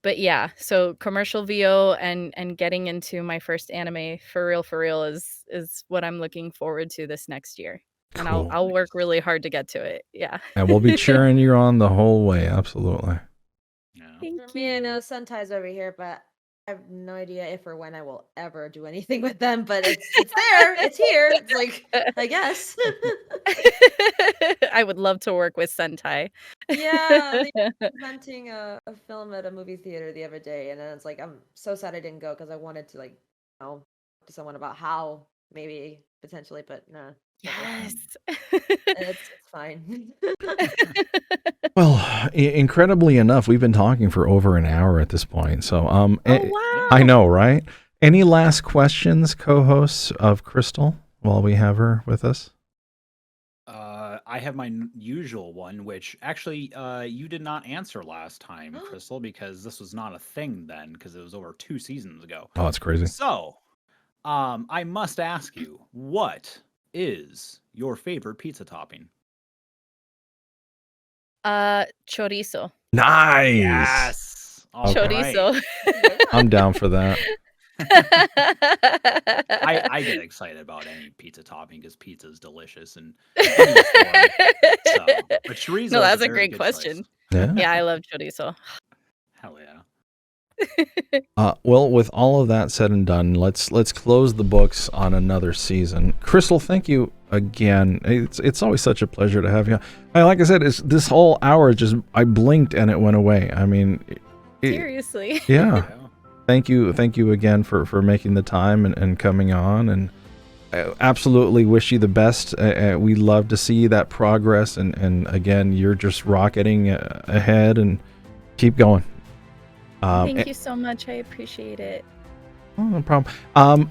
but yeah, so commercial VO and getting into my first anime for real is what I'm looking forward to this next year. And Cool. I'll work really hard to get to it. Yeah. And we'll be cheering you on the whole way. Absolutely. Yeah. Thank For me, I know you. Sentai's over here, but I have no idea if or when I will ever do anything with them. But it's there, it's here. It's like, I guess. I would love to work with Sentai. Yeah, they were presenting a film at a movie theater the other day, and then it's like I'm so sad I didn't go because I wanted to like, talk to someone about how maybe potentially, but no. Yes. It's fine. Well, incredibly enough, we've been talking for over an hour at this point. So, Oh wow. I know, right? Any last questions, co-hosts of Krystal, while we have her with us? I have my usual one, which actually you did not answer last time, Krystal, because this was not a thing then, because it was over 2 seasons ago. Oh, that's crazy. So, I must ask you, what is your favorite pizza topping? Chorizo. Nice. Yes. All right. Chorizo. I'm down for that. I get excited about any pizza topping because pizza is delicious and any form. So, but chorizo No, is that's a very great good question. choice. Yeah. Yeah, I love chorizo. Hell yeah. Well, with all of that said and done, let's close the books on another season. Krystal, thank you again. It's always such a pleasure to have you. Like I said, this whole hour I blinked and it went away. I mean, Seriously. Yeah. Thank you again for making the time and coming on, and I absolutely wish you the best. We love to see that progress, and again, you're just rocketing ahead, and keep going. Thank you so much. I appreciate it. Oh, no problem.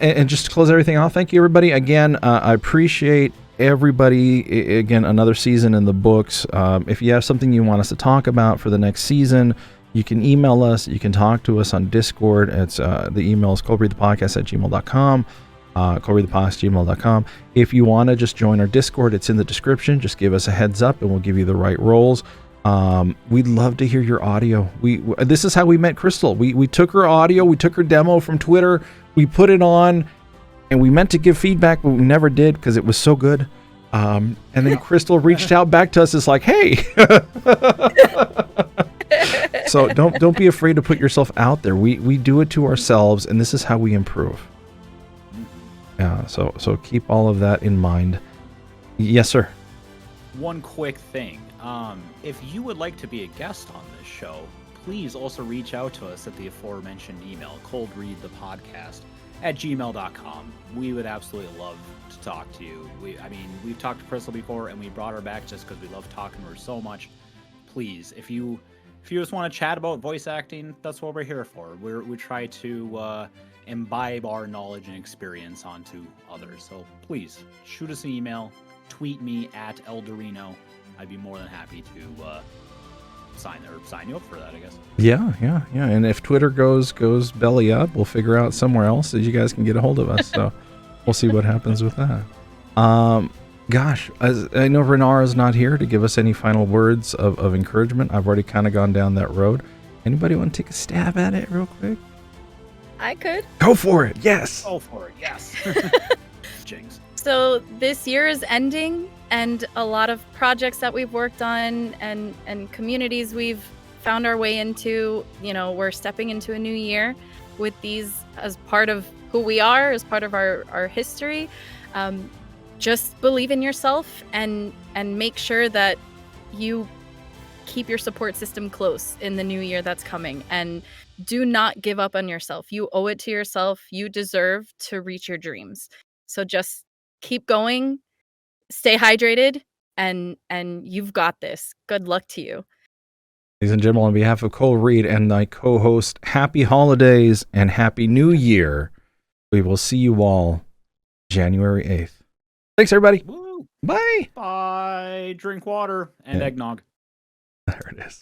And just to close everything off, thank you, everybody. Again, I appreciate everybody. Again, another season in the books. If you have something you want us to talk about for the next season, you can email us. You can talk to us on Discord. It's the email is ColdReadthePodcast@gmail.com. ColdReadthePodcast@gmail.com. If you want to just join our Discord, it's in the description. Just give us a heads up, and we'll give you the right roles. We'd love to hear your audio. This is how we met Krystal. We took her audio, we took her demo from Twitter, we put it on, and we meant to give feedback, but we never did because it was so good. And then Krystal reached out back to us. It's like, hey. So don't be afraid to put yourself out there. We do it to ourselves, and this is how we improve. Yeah. So keep all of that in mind. Yes, sir. One quick thing. If you would like to be a guest on this show, please also reach out to us at the aforementioned email, ColdReadthePodcast@gmail.com. We would absolutely love to talk to you. We've talked to Krystal before, and we brought her back just because we love talking to her so much. Please, if you just want to chat about voice acting, that's what we're here for. We try to imbibe our knowledge and experience onto others. So please, shoot us an email, tweet me at Eldurrino. I'd be more than happy to sign you up for that, I guess. Yeah. And if Twitter goes belly up, we'll figure out somewhere else that you guys can get a hold of us. So we'll see what happens with that. Gosh, I know Renara's not here to give us any final words of encouragement. I've already kind of gone down that road. Anybody want to take a stab at it real quick? I could. Go for it. Yes. Go for it. Yes. Jinx. So this year is ending, and a lot of projects that we've worked on and communities we've found our way into, we're stepping into a new year with these as part of who we are, as part of our history. Just believe in yourself and make sure that you keep your support system close in the new year that's coming, and do not give up on yourself. You owe it to yourself. You deserve to reach your dreams. So just keep going, stay hydrated, and you've got this. Good luck to you. Ladies and gentlemen, on behalf of Cole Reed and my co-host, happy holidays and happy new year. We will see you all January 8th. Thanks, everybody. Woo. Bye. Bye. Drink water and eggnog. There it is.